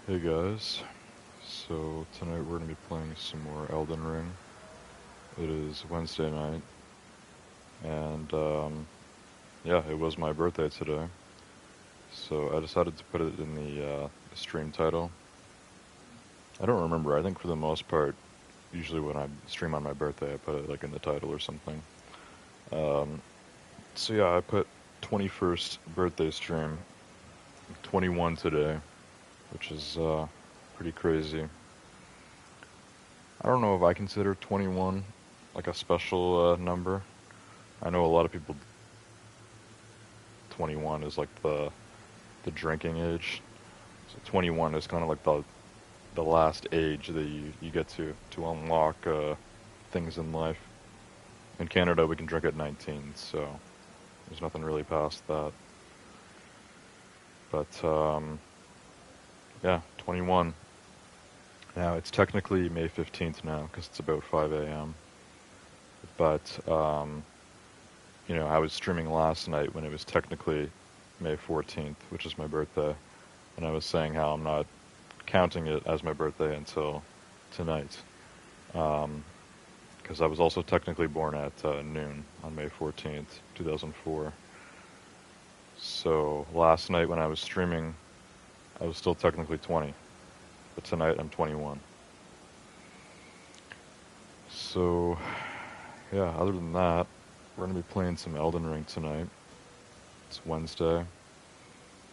Hey guys, so tonight we're going to be playing some more Elden Ring. It is Wednesday night, and yeah, it was my birthday today, so I decided to put it in the stream title. I don't remember, I think for the most part, usually when I stream on my birthday, I put it like in the title or something. Um, so yeah, I put 21st birthday stream, 21 today, which is pretty crazy. I don't know if I consider 21 like a special number. I know a lot of people 21 is like the drinking age. So 21 is kind of like the last age that you get to unlock things in life. In Canada, we can drink at 19, so there's nothing really past that. But yeah, 21. Now it's technically May 15th now because it's about 5 a.m. But I was streaming last night when it was technically May 14th, which is my birthday, and I was saying how I'm not counting it as my birthday until tonight, because I was also technically born at noon on May 14th, 2004. So last night when I was streaming, I was still technically 20, but tonight I'm 21. So yeah, other than that, we're going to be playing some Elden Ring tonight. It's Wednesday.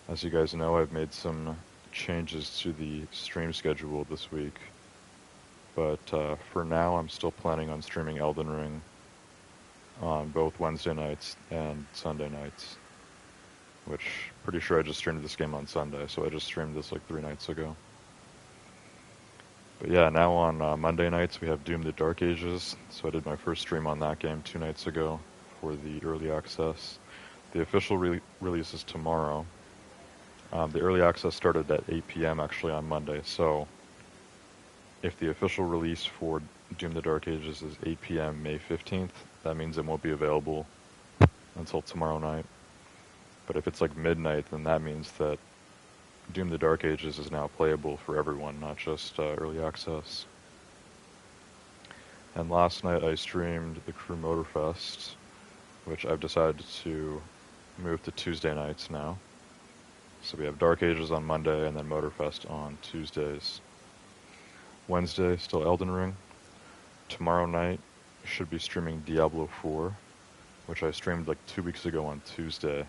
As you guys know, I've made some changes to the stream schedule this week. But for now, I'm still planning on streaming Elden Ring on both Wednesday nights and Sunday nights. Which, pretty sure I just streamed this game on Sunday, so I just streamed this like 3 nights ago. But yeah, now on Monday nights we have Doom the Dark Ages, so I did my first stream on that game 2 nights ago for the early access. The official release is tomorrow. The early access started at 8 p.m. actually on Monday, so if the official release for Doom the Dark Ages is 8 p.m. May 15th, that means it won't be available until tomorrow night. But if it's like midnight, then that means that Doom the Dark Ages is now playable for everyone, not just early access. And last night I streamed the Crew Motorfest, which I've decided to move to Tuesday nights now. So we have Dark Ages on Monday and then Motorfest on Tuesdays. Wednesday, still Elden Ring. Tomorrow night, should be streaming Diablo 4, which I streamed like 2 weeks ago on Tuesday.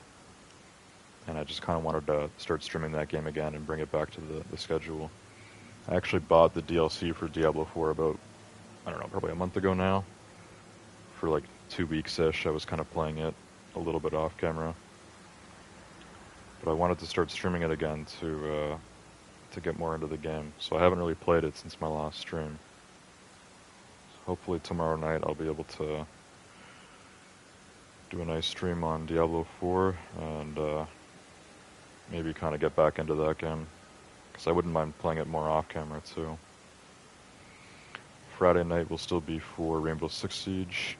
And I just kind of wanted to start streaming that game again and bring it back to the schedule. I actually bought the DLC for Diablo 4 about, I don't know, probably a month ago now. For like 2 weeks-ish, I was kind of playing it a little bit off camera. But I wanted to start streaming it again to get more into the game. So I haven't really played it since my last stream. So hopefully tomorrow night I'll be able to do a nice stream on Diablo 4 and maybe kind of get back into that game. Because I wouldn't mind playing it more off camera too. Friday night will still be for Rainbow Six Siege.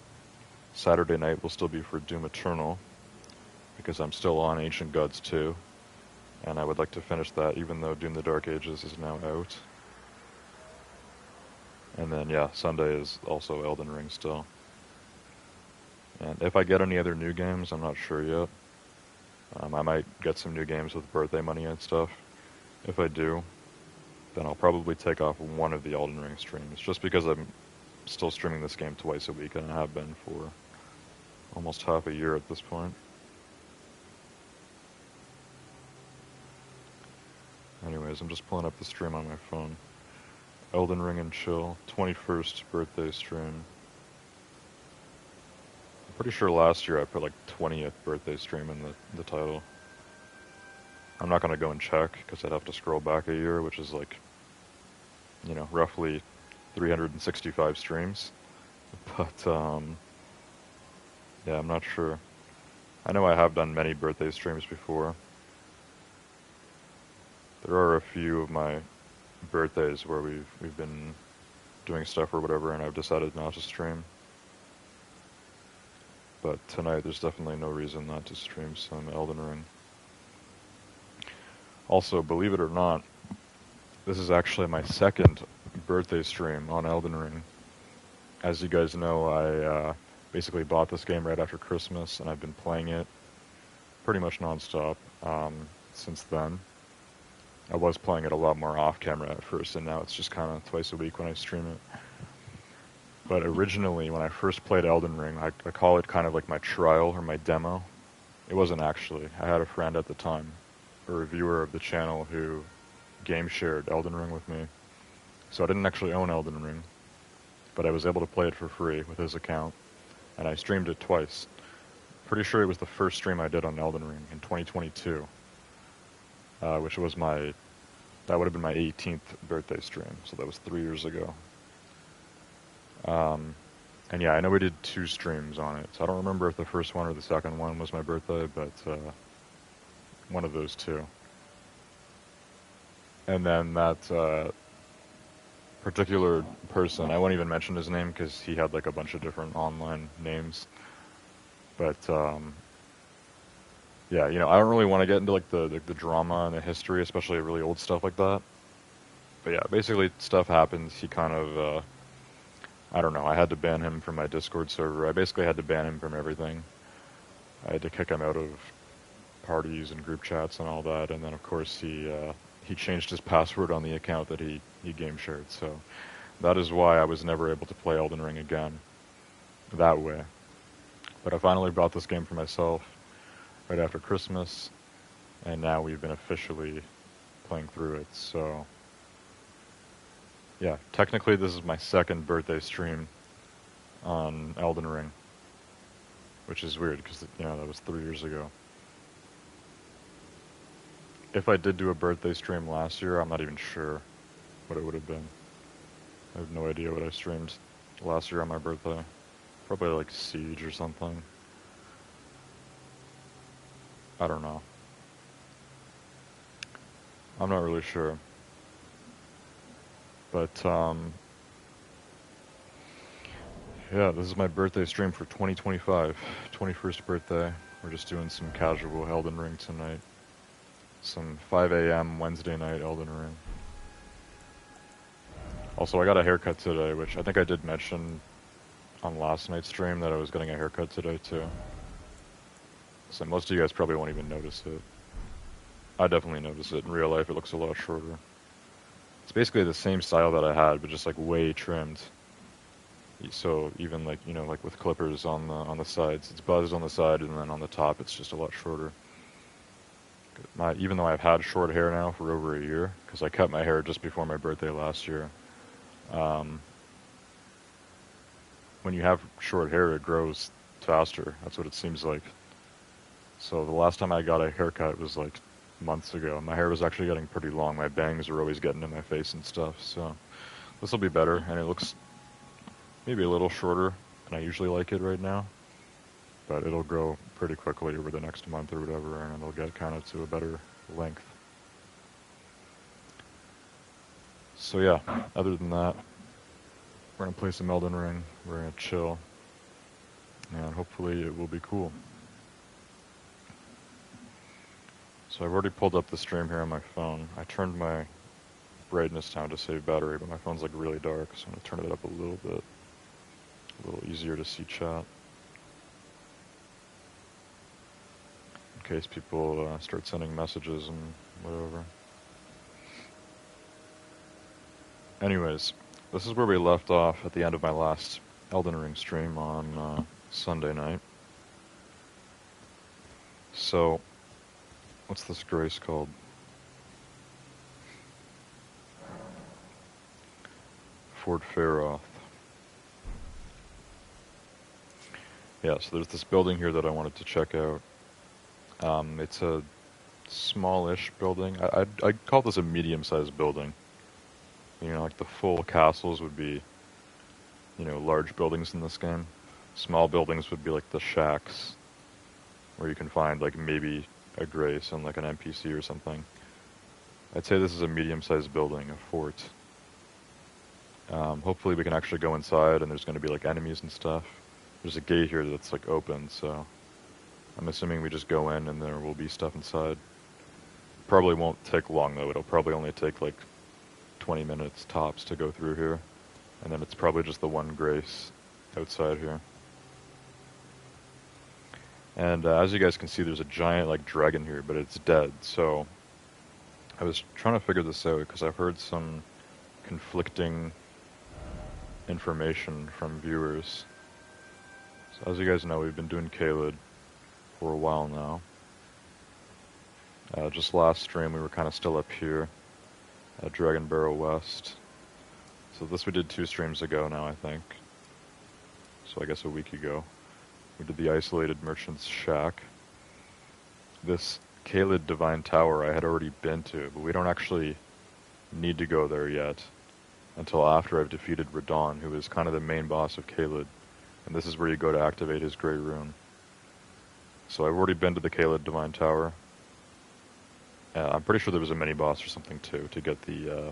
Saturday night will still be for Doom Eternal, because I'm still on Ancient Gods 2, and I would like to finish that even though Doom the Dark Ages is now out. And then, yeah, Sunday is also Elden Ring still. And if I get any other new games, I'm not sure yet. I might get some new games with birthday money and stuff. If I do, then I'll probably take off one of the Elden Ring streams, just because I'm still streaming this game twice a week, and I have been for almost half a year at this point. Anyways, I'm just pulling up the stream on my phone. Elden Ring and Chill, 21st birthday stream. I'm pretty sure last year I put like 20th birthday stream in the title. I'm not going to go and check, because I'd have to scroll back a year, which is like, roughly 365 streams. But, yeah, I'm not sure. I know I have done many birthday streams before. There are a few of my birthdays where we've been doing stuff or whatever, and I've decided not to stream. But tonight there's definitely no reason not to stream some Elden Ring. Also, believe it or not, This is actually my second birthday stream on Elden Ring. As you guys know, I basically bought this game right after Christmas, and I've been playing it pretty much nonstop since then. I was playing it a lot more off-camera at first, and now it's just kind of twice a week when I stream it. But originally, when I first played Elden Ring, I call it kind of like my trial or my demo. It wasn't actually. I had a friend at the time, a reviewer of the channel, who game shared Elden Ring with me. So I didn't actually own Elden Ring, but I was able to play it for free with his account, and I streamed it twice. Pretty sure it was the first stream I did on Elden Ring in 2022, which was that would have been my 18th birthday stream, so that was 3 years ago. And yeah, I know we did 2 streams on it, so I don't remember if the first one or the second one was my birthday, but one of those two. And then that particular person, I won't even mention his name because he had like a bunch of different online names. But yeah, I don't really want to get into like the drama and the history, especially really old stuff like that. But yeah, basically stuff happens. He kind of I don't know, I had to ban him from my Discord server. I basically had to ban him from everything. I had to kick him out of parties and group chats and all that, and then of course he changed his password on the account that he game shared, so that is why I was never able to play Elden Ring again that way. But I finally bought this game for myself right after Christmas, and now we've been officially playing through it, so yeah, technically this is my second birthday stream on Elden Ring, which is weird because, that was 3 years ago. If I did do a birthday stream last year, I'm not even sure what it would have been. I have no idea what I streamed last year on my birthday. Probably like Siege or something. I don't know. I'm not really sure. But, yeah, this is my birthday stream for 2025. 21st birthday. We're just doing some casual Elden Ring tonight. Some 5 a.m. Wednesday night Elden Ring. Also, I got a haircut today, which I think I did mention on last night's stream that I was getting a haircut today, too. So most of you guys probably won't even notice it. I definitely notice it. In real life, it looks a lot shorter. It's basically the same style that I had, but just like way trimmed. So even like, like with clippers on the sides, it's buzzed on the side, and then on the top it's just a lot shorter. Even though I've had short hair now for over a year, because I cut my hair just before my birthday last year. When you have short hair, it grows faster. That's what it seems like. So the last time I got a haircut was like months ago. My hair was actually getting pretty long. My bangs were always getting in my face and stuff. So this will be better, and it looks maybe a little shorter than I usually like it right now. But it'll grow pretty quickly over the next month or whatever, and it'll get kind of to a better length. So yeah, other than that, we're going to play some Elden Ring, we're going to chill, and hopefully it will be cool. So I've already pulled up the stream here on my phone. I turned my brightness down to save battery, but my phone's like really dark, so I'm going to turn it up a little bit. A little easier to see chat. In case people start sending messages and whatever. Anyways, this is where we left off at the end of my last Elden Ring stream on Sunday night. So, what's this grace called? Fort Faroth. Yeah, so there's this building here that I wanted to check out. It's a smallish building. I'd call this a medium-sized building. Like the full castles would be, large buildings in this game. Small buildings would be like the shacks, where you can find like maybe a grace and like an NPC or something. I'd say this is a medium-sized building, a fort. Hopefully we can actually go inside and there's going to be like enemies and stuff. There's a gate here that's like open, so I'm assuming we just go in and there will be stuff inside. Probably won't take long though. It'll probably only take like 20 minutes tops to go through here. And then it's probably just the one Grace outside here. And as you guys can see, there's a giant like dragon here, but it's dead. So I was trying to figure this out because I've heard some conflicting information from viewers. So as you guys know, we've been doing Caelid for a while now. Just last stream we were kind of still up here at Dragon Barrow West. So this we did 2 streams ago now, I think. So I guess a week ago. We did the Isolated Merchant's Shack. This Caelid Divine Tower I had already been to, but we don't actually need to go there yet until after I've defeated Radon, who is kind of the main boss of Caelid. And this is where you go to activate his Grey Rune. So I've already been to the Caelid Divine Tower. I'm pretty sure there was a mini-boss or something too, to get the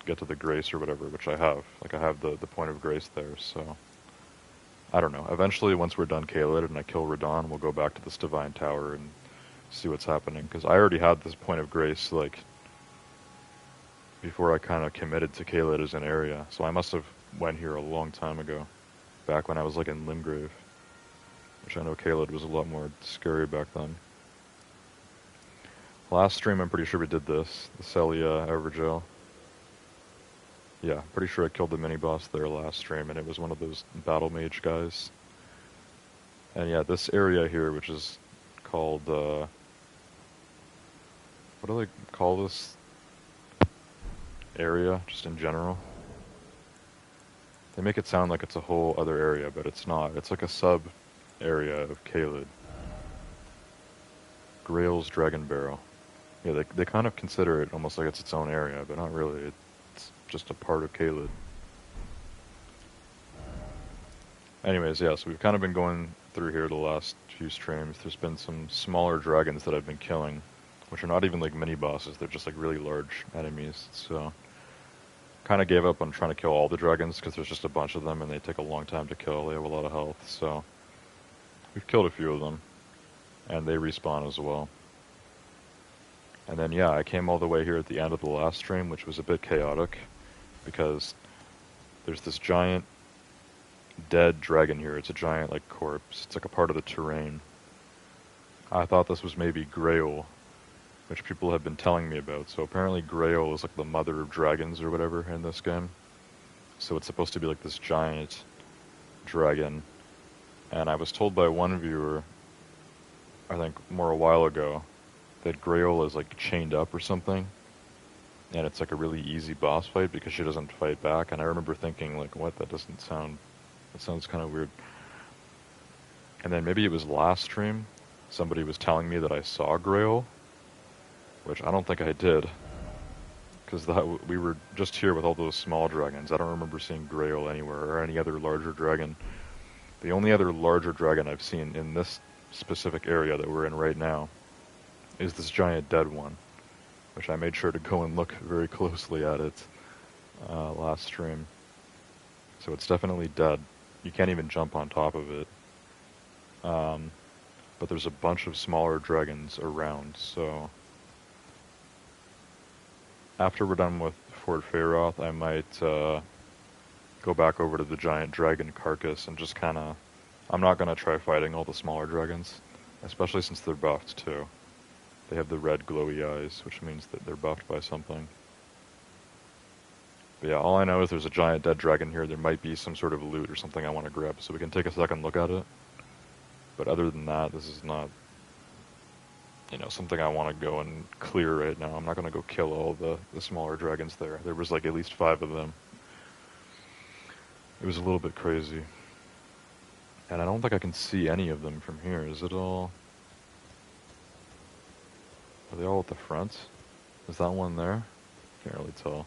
get to the Grace or whatever, which I have. Like I have the point of Grace there, so I don't know. Eventually, once we're done Caelid and I kill Radon, we'll go back to this Divine Tower and see what's happening. Because I already had this point of Grace, like, before I kind of committed to Caelid as an area. So I must have went here a long time ago, back when I was like in Limgrave, which I know Caelid was a lot more scary back then. Last stream, I'm pretty sure we did this, the Celia Evergel. Yeah, pretty sure I killed the mini-boss there last stream, and it was one of those battle mage guys. And yeah, this area here, which is called, what do they call this area, just in general? They make it sound like it's a whole other area, but it's not. It's like a sub-area of Caelid. Grail's Dragon Barrow. Yeah, they kind of consider it almost like it's its own area, but not really. It's just a part of Caelid. Anyways, yeah, so we've kind of been going through here the last few streams. There's been some smaller dragons that I've been killing, which are not even like mini-bosses. They're just like really large enemies, so kind of gave up on trying to kill all the dragons because there's just a bunch of them and they take a long time to kill. They have a lot of health, so we've killed a few of them, and they respawn as well. And then, yeah, I came all the way here at the end of the last stream, which was a bit chaotic, because there's this giant dead dragon here. It's a giant, like, corpse. It's like a part of the terrain. I thought this was maybe Grail, which people have been telling me about. So apparently Grail is like the mother of dragons or whatever in this game. So it's supposed to be like this giant dragon. And I was told by one viewer, I think more a while ago, that Grail is like chained up or something, and it's like a really easy boss fight because she doesn't fight back. And I remember thinking like, what, that sounds kind of weird. And then maybe it was last stream, somebody was telling me that I saw Grail, which I don't think I did, because we were just here with all those small dragons. I don't remember seeing Grail anywhere or any other larger dragon. The only other larger dragon I've seen in this specific area that we're in right now is this giant dead one, which I made sure to go and look very closely at it last stream. So it's definitely dead. You can't even jump on top of it. But there's a bunch of smaller dragons around, so after we're done with Fort Feyroth, I might go back over to the giant dragon carcass and just kind of... I'm not going to try fighting all the smaller dragons, especially since they're buffed too. They have the red glowy eyes, which means that they're buffed by something. But yeah, all I know is there's a giant dead dragon here. There might be some sort of loot or something I want to grab, so we can take a second look at it. But other than that, this is not, something I want to go and clear right now. I'm not going to go kill all the smaller dragons there. There was like at least 5 of them. It was a little bit crazy. And I don't think I can see any of them from here. Is it all... Are they all at the front? Is that one there? Can't really tell.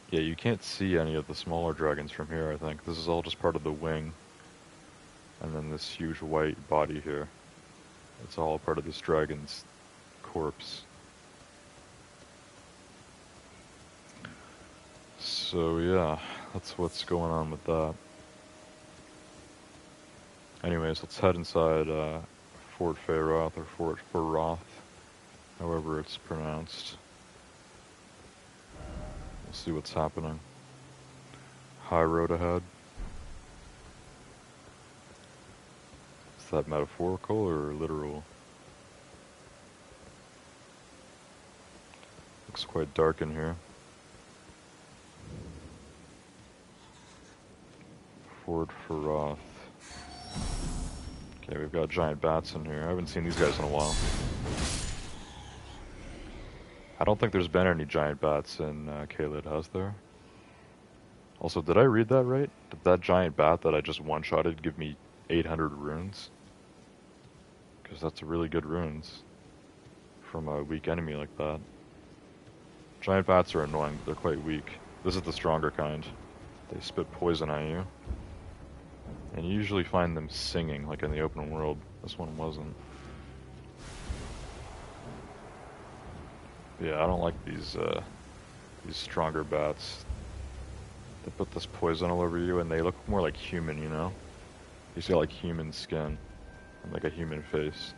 Yeah, you can't see any of the smaller dragons from here, I think. This is all just part of the wing. And then this huge white body here. It's all part of this dragon's corpse. So yeah, that's what's going on with that. Anyways, let's head inside Fort Feyroth or Fort Feroth, however it's pronounced. We'll see what's happening. High road ahead. Is that metaphorical or literal? Looks quite dark in here. Fort Feroth. Okay, we've got giant bats in here. I haven't seen these guys in a while. I don't think there's been any giant bats in Caelid, has there? Also, did I read that right? Did that giant bat that I just one-shotted give me 800 runes? Because that's really good runes from a weak enemy like that. Giant bats are annoying, but they're quite weak. This is the stronger kind. They spit poison at you. And you usually find them singing, like in the open world. This one wasn't. Yeah, I don't like these stronger bats. They put this poison all over you, and they look more like human, you know? You see like human skin, and like a human face.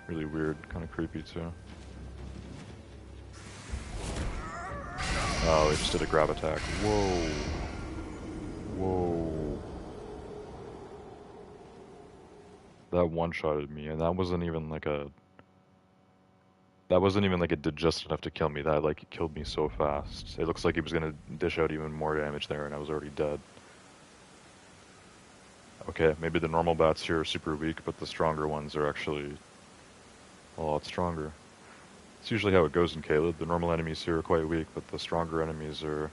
Really weird, kind of creepy too. Oh, he just did a grab attack. Whoa. Whoa. That one-shotted me, and that wasn't even like a did just enough to kill me. That like killed me so fast. It looks like he was gonna dish out even more damage there, and I was already dead. Okay, maybe the normal bats here are super weak, but the stronger ones are actually a lot stronger. It's usually how it goes in Caelid. The normal enemies here are quite weak, but the stronger enemies are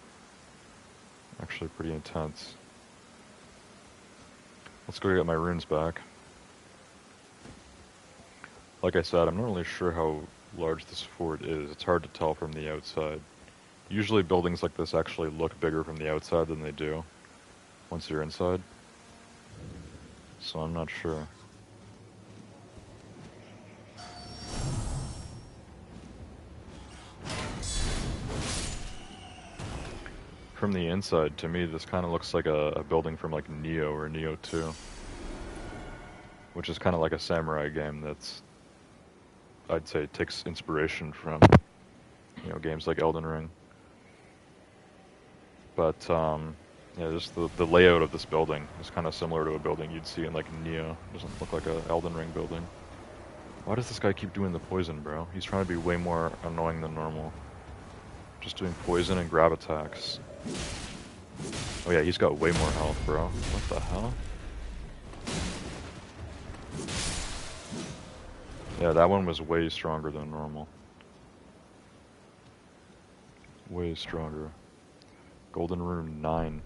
actually pretty intense. Let's go get my runes back. Like I said, I'm not really sure how large this fort is. It's hard to tell from the outside. Usually buildings like this actually look bigger from the outside than they do once you're inside. So I'm not sure. From the inside, to me, this kind of looks like a building from like Neo or Neo 2. Which is kind of like a samurai game that's, I'd say, takes inspiration from, you know, games like Elden Ring. But, yeah, just the layout of this building is kind of similar to a building you'd see in like Neo. It doesn't look like a Elden Ring building. Why does this guy keep doing the poison, bro? He's trying to be way more annoying than normal. Just doing poison and grab attacks. Oh yeah, he's got way more health, bro. What the hell? Yeah, that one was way stronger than normal. Way stronger. Golden Rune 9.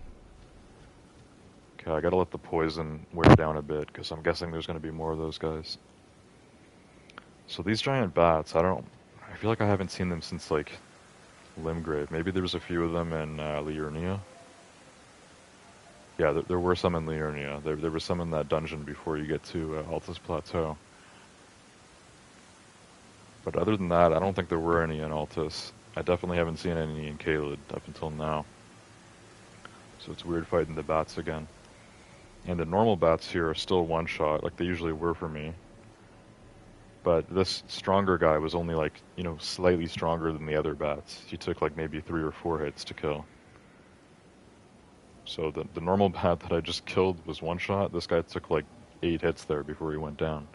Okay, I gotta let the poison wear down a bit, because I'm guessing there's gonna be more of those guys. So these giant bats, I feel like I haven't seen them since, like, Limgrave. Maybe there was a few of them in Liurnia. Yeah, there were some in Liurnia. There was some in that dungeon before you get to Altus Plateau. But other than that, I don't think there were any in Altus. I definitely haven't seen any in Caelid up until now. So it's weird fighting the bats again. And the normal bats here are still one-shot, like they usually were for me. But this stronger guy was only like, you know, slightly stronger than the other bats. He took like maybe 3 or 4 hits to kill. So the normal bat that I just killed was one-shot. This guy took like 8 hits there before he went down.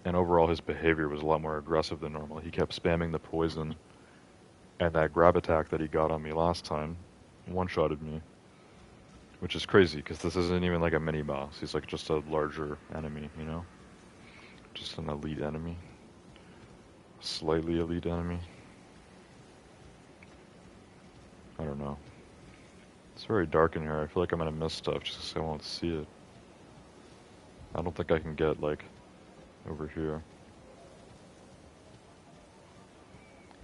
And overall his behavior was a lot more aggressive than normal. He kept spamming the poison. And that grab attack that he got on me last time one-shotted me. Which is crazy, because this isn't even like a mini-boss. He's like just a larger enemy, you know? Just an elite enemy. Slightly elite enemy. I don't know. It's very dark in here. I feel like I'm gonna miss stuff just because I won't see it. I don't think I can get, like, over here.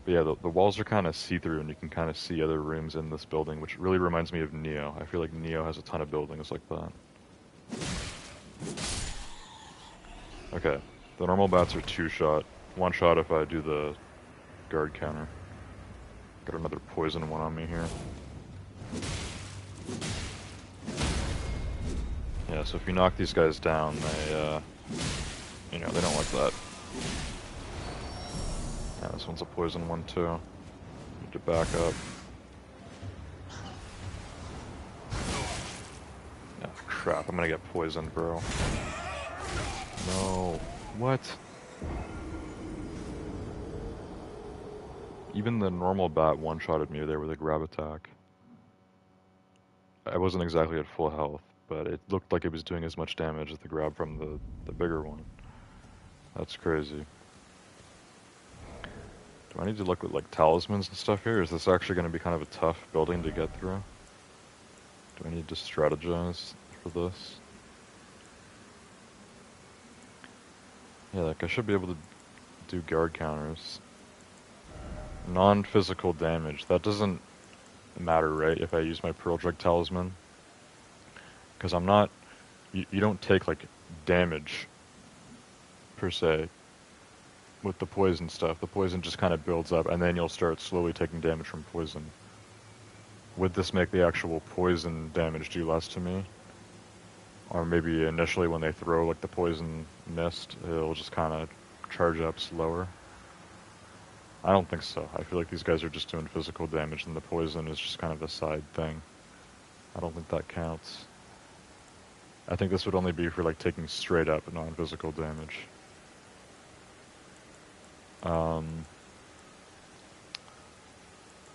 But yeah, the walls are kind of see-through, and you can kind of see other rooms in this building, which really reminds me of Neo. I feel like Neo has a ton of buildings like that. Okay, the normal bats are 2-shot. 1-shot if I do the guard counter. Got another poison one on me here. Yeah, so if you knock these guys down, you know, they don't like that. Yeah, this one's a poison one too. Need to back up. Oh, crap, I'm gonna get poisoned, bro. No. What? Even the normal bat one-shotted me there with a grab attack. I wasn't exactly at full health, but it looked like it was doing as much damage as the grab from the bigger one. That's crazy. Do I need to look at like talismans and stuff here? Is this actually going to be kind of a tough building to get through? Do I need to strategize for this? Yeah, like I should be able to do guard counters. Non-physical damage. That doesn't matter, right, if I use my Pearl Drug Talisman? Because I'm not... You don't take, like, damage, per se, with the poison stuff. The poison just kind of builds up, and then you'll start slowly taking damage from poison. Would this make the actual poison damage do less to me? Or maybe initially when they throw, like, the poison mist, it'll just kind of charge up slower? I don't think so. I feel like these guys are just doing physical damage, and the poison is just kind of a side thing. I don't think that counts. I think this would only be for, like, taking straight up non-physical damage.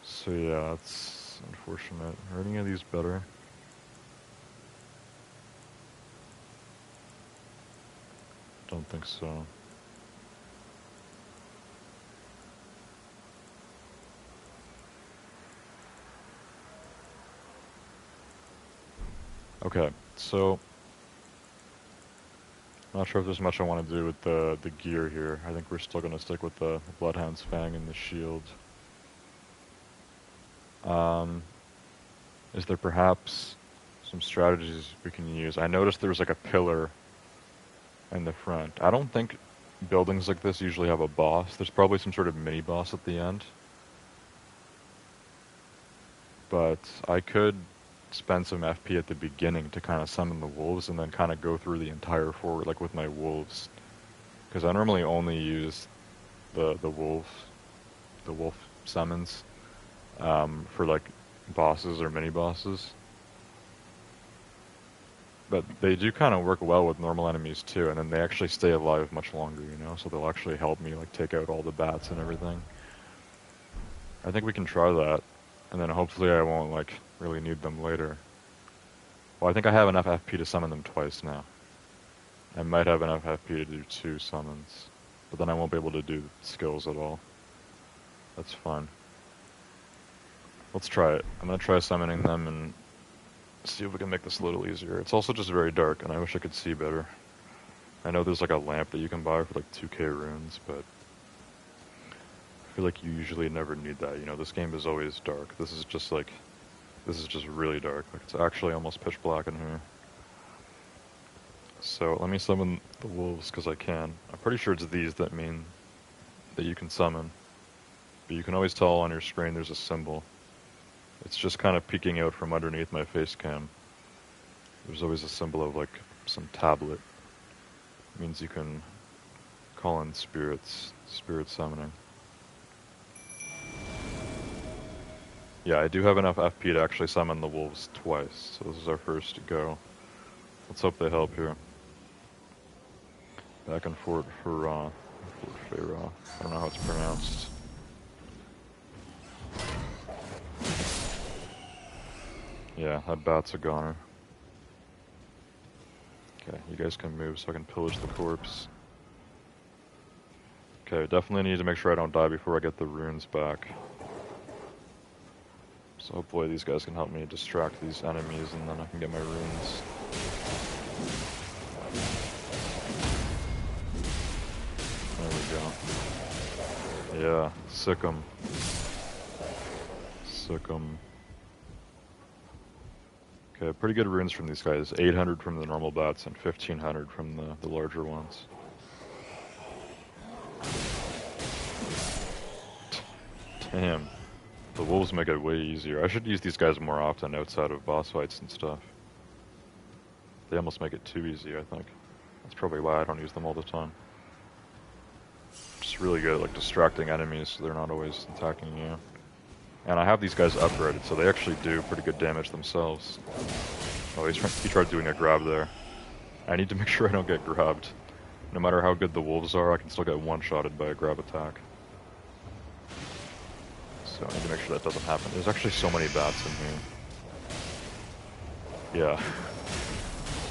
So yeah, it's unfortunate. Are any of these better? Don't think so. Okay, so I'm not sure if there's much I want to do with the gear here. I think we're still going to stick with the Bloodhound's Fang and the shield. Is there perhaps some strategies we can use? I noticed there was like a pillar in the front. I don't think buildings like this usually have a boss. There's probably some sort of mini boss at the end. But I could spend some FP at the beginning to kind of summon the wolves and then kind of go through the entire fort like with my wolves. Because I normally only use the wolf summons for like bosses or mini bosses. But they do kind of work well with normal enemies too, and then they actually stay alive much longer, you know, so they'll actually help me like take out all the bats and everything. I think we can try that, and then hopefully I won't like really need them later. Well, I think I have enough FP to summon them twice now. I might have enough FP to do 2 summons, but then I won't be able to do skills at all. That's fine. Let's try it. I'm gonna try summoning them and see if we can make this a little easier. It's also just very dark, and I wish I could see better. I know there's like a lamp that you can buy for like 2k runes, but I feel like you usually never need that. You know, this game is always dark. This is just really dark. Like it's actually almost pitch black in here. So let me summon the wolves because I can. I'm pretty sure it's these that mean that you can summon. But you can always tell on your screen there's a symbol. It's just kind of peeking out from underneath my face cam. There's always a symbol of like some tablet. It means you can call in spirits, spirit summoning. Yeah, I do have enough FP to actually summon the wolves twice, so this is our first go. Let's hope they help here. Back and forth for Fort Pharaoh. I don't know how it's pronounced. Yeah, that bat's a goner. Okay, you guys can move so I can pillage the corpse. Okay, definitely need to make sure I don't die before I get the runes back. So hopefully these guys can help me distract these enemies and then I can get my runes. There we go. Yeah, sick 'em. Sick 'em. Okay, pretty good runes from these guys. 800 from the normal bats and 1500 from the larger ones. Damn. The wolves make it way easier. I should use these guys more often outside of boss fights and stuff. They almost make it too easy, I think. That's probably why I don't use them all the time. It's really good at like distracting enemies so they're not always attacking you. And I have these guys upgraded, so they actually do pretty good damage themselves. Oh, he tried doing a grab there. I need to make sure I don't get grabbed. No matter how good the wolves are, I can still get one-shotted by a grab attack. So I need to make sure that doesn't happen. There's actually so many bats in here. Yeah.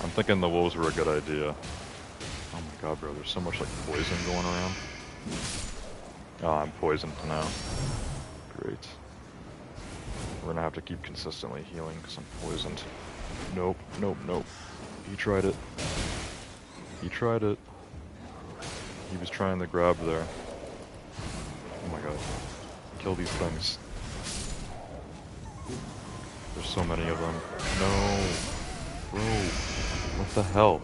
I'm thinking the wolves were a good idea. Oh my god, bro, there's so much like poison going around. Oh, I'm poisoned now. Great. We're gonna have to keep consistently healing because I'm poisoned. Nope, nope, nope. He tried it. He tried it. He was trying to grab there. Oh my god. Kill these things. There's so many of them. No. Bro. What the hell?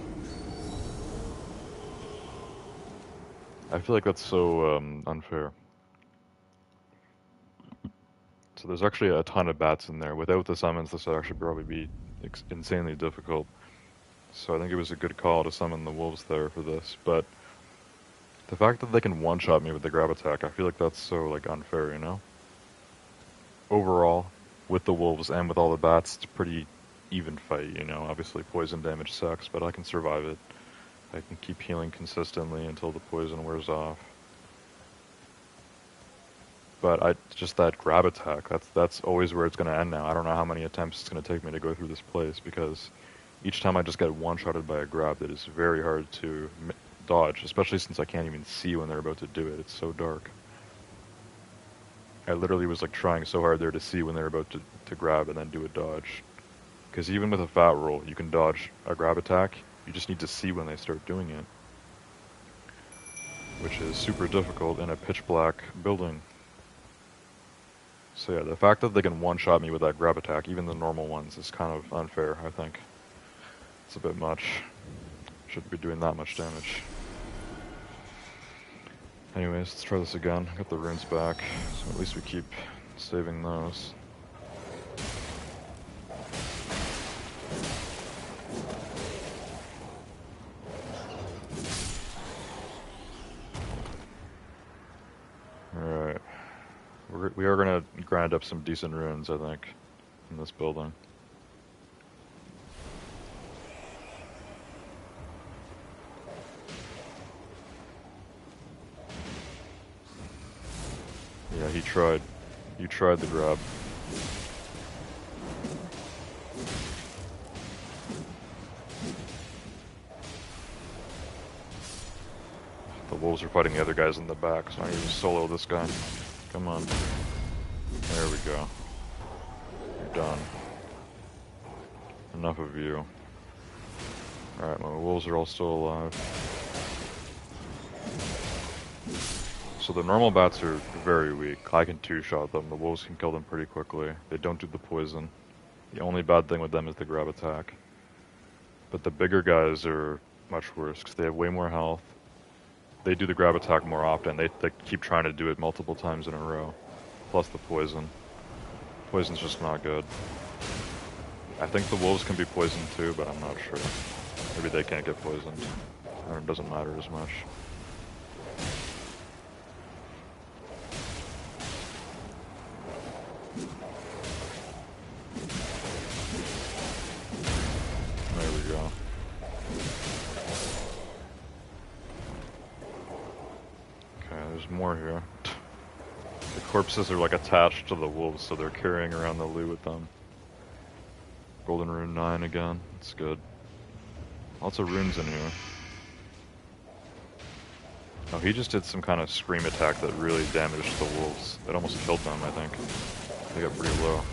I feel like that's so unfair. So there's actually a ton of bats in there. Without the summons, this would actually probably be insanely difficult. So I think it was a good call to summon the wolves there for this. But the fact that they can one-shot me with the grab attack, I feel like that's so like unfair, you know? Overall, with the wolves and with all the bats, it's a pretty even fight, you know? Obviously poison damage sucks, but I can survive it. I can keep healing consistently until the poison wears off. But just that grab attack, that's always where it's going to end now. I don't know how many attempts it's going to take me to go through this place, because each time I just get one-shotted by a grab that is very hard to dodge, especially since I can't even see when they're about to do it. It's so dark. I literally was like trying so hard there to see when they're about to grab and then do a dodge. Because even with a fat roll, you can dodge a grab attack. You just need to see when they start doing it, which is super difficult in a pitch black building. So yeah, the fact that they can one-shot me with that grab attack, even the normal ones, is kind of unfair, I think. It's a bit much. Shouldn't be doing that much damage. Anyways, let's try this again. Got the runes back, so at least we keep saving those. Alright. We are going to grind up some decent runes, I think, in this building. Yeah, he tried. You tried the grab. The wolves are fighting the other guys in the back, so I need to solo this guy. Come on. There we go. You're done. Enough of you. Alright, my wolves are all still alive. So the normal bats are very weak. I can two-shot them. The wolves can kill them pretty quickly. They don't do the poison. The only bad thing with them is the grab attack. But the bigger guys are much worse because they have way more health. They do the grab attack more often. They keep trying to do it multiple times in a row. Plus the poison. Poison's just not good. I think the wolves can be poisoned too, but I'm not sure. Maybe they can't get poisoned. Or it doesn't matter as much. There we go. Okay, there's more here. The corpses are like attached to the wolves, so they're carrying around the loot with them. Golden rune 9 again. That's good. Lots of runes in here. Oh, he just did some kind of scream attack that really damaged the wolves. It almost killed them, I think. They got pretty low.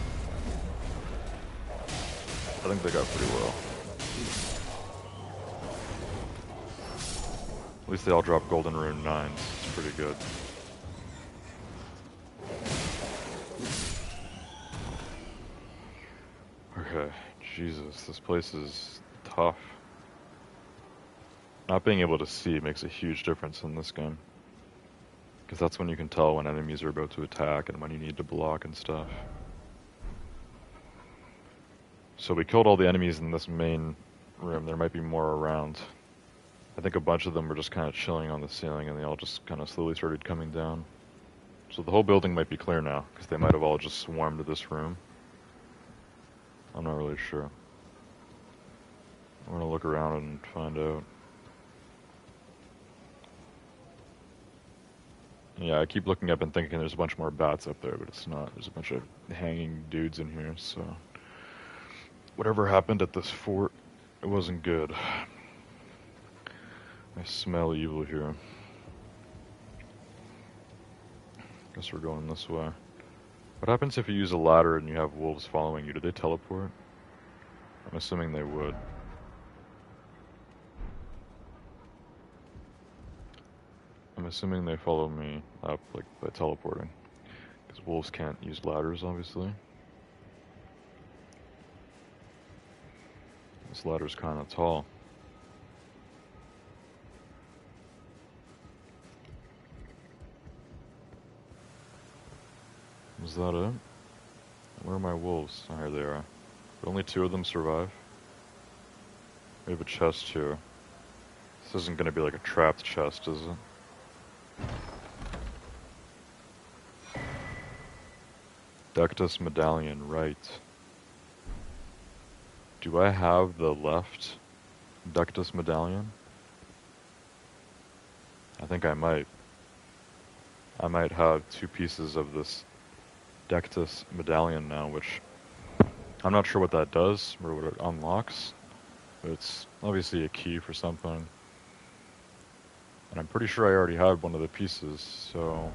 I think they got pretty low. At least they all dropped golden rune 9s. It's pretty good. Okay, Jesus, this place is tough. Not being able to see makes a huge difference in this game. Because that's when you can tell when enemies are about to attack and when you need to block and stuff. So we killed all the enemies in this main room. There might be more around. I think a bunch of them were just kind of chilling on the ceiling, and they all just kind of slowly started coming down. So the whole building might be clear now, because they might have all just swarmed to this room. I'm not really sure. I'm gonna look around and find out. Yeah, I keep looking up and thinking there's a bunch more bats up there, but it's not. There's a bunch of hanging dudes in here, so... Whatever happened at this fort, it wasn't good. I smell evil here. Guess we're going this way. What happens if you use a ladder and you have wolves following you? Do they teleport? I'm assuming they would. I'm assuming they follow me up, like, by teleporting. Because wolves can't use ladders, obviously. This ladder's kind of tall. Is that it? Where are my wolves? Oh, here they are. But only 2 of them survive. We have a chest here. This isn't going to be like a trapped chest, is it? Ductus medallion, right. Do I have the left Ductus medallion? I think I might. I might have 2 pieces of this Ductus medallion now, which I'm not sure what that does or what it unlocks, but it's obviously a key for something. And I'm pretty sure I already had one of the pieces, so...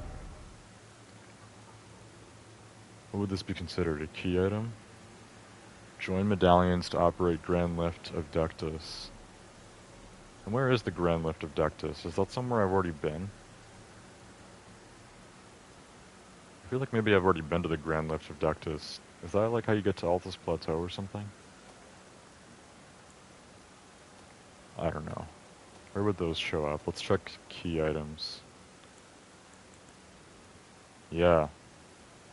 What would this be considered? A key item? Join medallions to operate Grand Lift of Ductus. And where is the Grand Lift of Ductus? Is that somewhere I've already been? I feel like maybe I've already been to the Grand Lift of Ductus. Is that like how you get to Altus Plateau or something? I don't know. Where would those show up? Let's check key items. Yeah.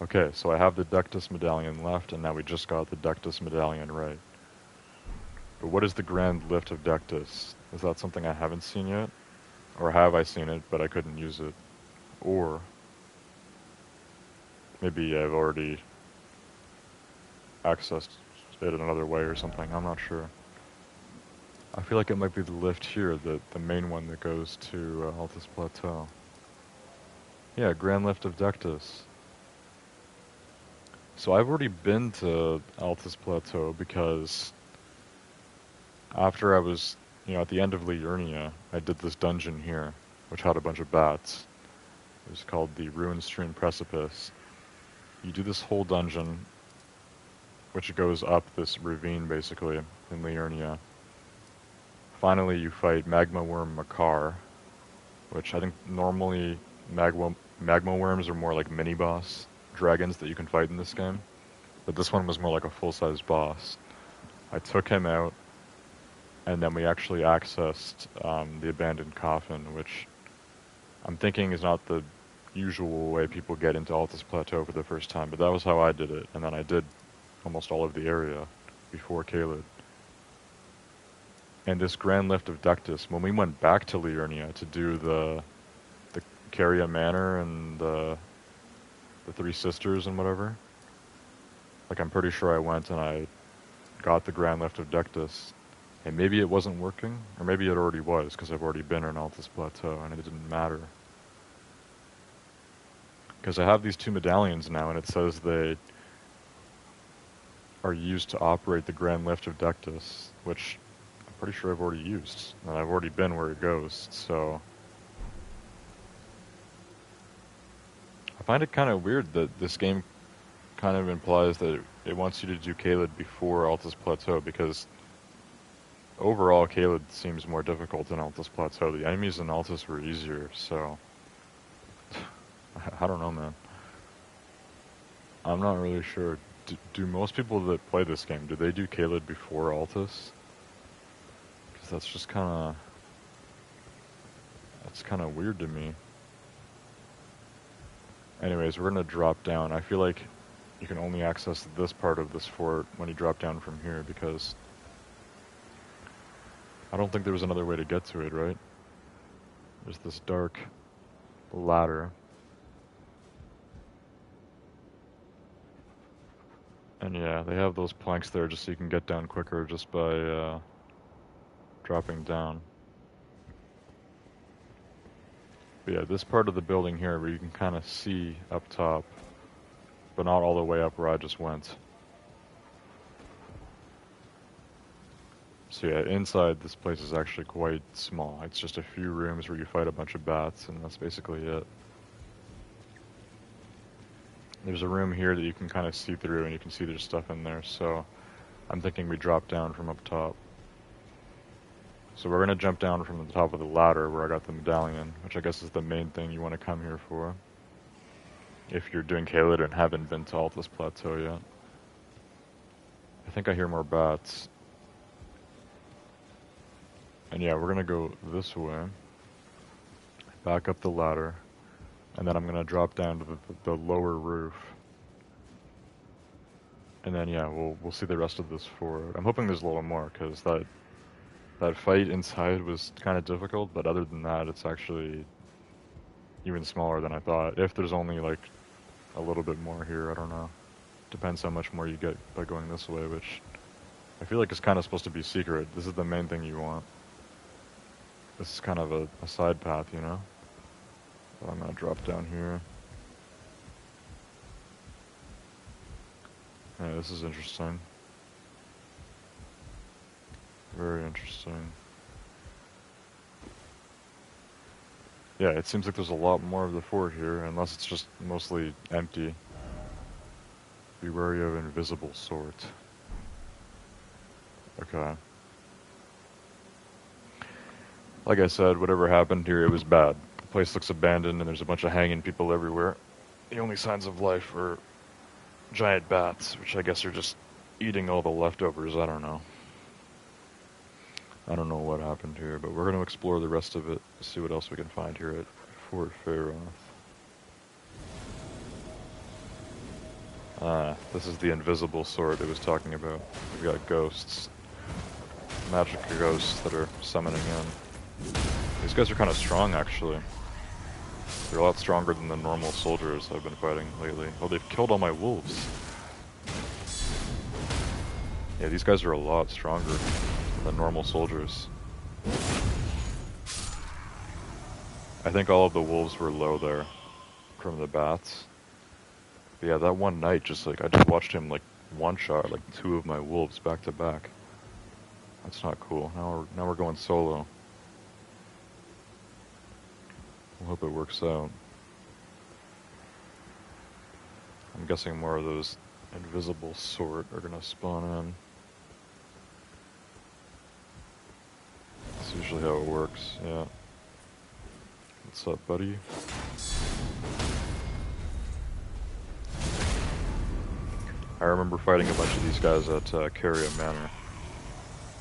Okay, so I have the Ductus medallion left, and now we just got the Ductus medallion right. But what is the Grand Lift of Ductus? Is that something I haven't seen yet? Or have I seen it, but I couldn't use it? Or... maybe I've already accessed it another way or something, I'm not sure. I feel like it might be the lift here, the main one that goes to Altus Plateau. Yeah, Grand Lift of Ductus. So I've already been to Altus Plateau because after I was, at the end of Liurnia, I did this dungeon here, which had a bunch of bats. It was called the Ruin Strewn Precipice. You do this whole dungeon, which goes up this ravine, basically, in Liurnia. Finally, you fight Magma Worm Makar, which I think normally magma worms are more like mini-boss dragons that you can fight in this game. But this one was more like a full-size boss. I took him out, and then we actually accessed the Abandoned Coffin, which I'm thinking is not the usual way people get into Altus Plateau for the first time, but that was how I did it, and then I did almost all of the area before Caelid. And this Grand Lift of Ductus, when we went back to Liurnia to do the Caria Manor and the Three Sisters and whatever, like I'm pretty sure I went and I got the Grand Lift of Ductus, and maybe it wasn't working, or maybe it already was, because I've already been in Altus Plateau and it didn't matter. Because I have these 2 medallions now, and it says they are used to operate the Grand Lift of Ductus, which I'm pretty sure I've already used, and I've already been where it goes, so... I find it kind of weird that this game kind of implies that it wants you to do Caelid before Altus Plateau, because overall Caelid seems more difficult than Altus Plateau. The enemies in Altus were easier, so... I don't know, man. I'm not really sure. Do most people that play this game, do they do Caelid before Altus? Because that's just kind of weird to me. Anyways, we're going to drop down. I feel like you can only access this part of this fort when you drop down from here, because I don't think there was another way to get to it, right? There's this dark ladder. And yeah, they have those planks there just so you can get down quicker just by dropping down. But yeah, this part of the building here where you can kind of see up top, but not all the way up where I just went. So yeah, inside this place is actually quite small. It's just a few rooms where you fight a bunch of bats, and that's basically it. There's a room here that you can kind of see through, and you can see there's stuff in there, so I'm thinking we drop down from up top. So we're going to jump down from the top of the ladder where I got the medallion, which I guess is the main thing you want to come here for. If you're doing Caelid and haven't been to Altus Plateau yet. I think I hear more bats. And yeah, we're going to go this way. Back up the ladder. And then I'm going to drop down to the lower roof. And then yeah, we'll see the rest of this forward. I'm hoping there's a little more, because that fight inside was kind of difficult, but other than that, it's actually even smaller than I thought. If there's only like a little bit more here, I don't know. Depends how much more you get by going this way, which I feel like is kind of supposed to be secret. This is the main thing you want. This is kind of a side path, you know? But I'm gonna drop down here. Yeah, this is interesting. Very interesting. Yeah, it seems like there's a lot more of the fort here, unless it's just mostly empty. Be wary of invisible sort. Okay. Like I said, whatever happened here, it was bad. The place looks abandoned and there's a bunch of hanging people everywhere. The only signs of life are giant bats, which I guess are just eating all the leftovers, I don't know. I don't know what happened here, but we're going to explore the rest of it, see what else we can find here at Fort Faroth. This is the invisible sword it was talking about. We've got ghosts. Magic ghosts that are summoning in. These guys are kind of strong, actually. They're a lot stronger than the normal soldiers I've been fighting lately. Oh, they've killed all my wolves. Yeah, these guys are a lot stronger than the normal soldiers. I think all of the wolves were low there from the bats. But yeah, that one night, I just watched him like one-shot like 2 of my wolves back to back. That's not cool. Now we're going solo. We'll hope it works out. I'm guessing more of those invisible sort are gonna spawn in. That's usually how it works, yeah. What's up, buddy? I remember fighting a bunch of these guys at Carria Manor.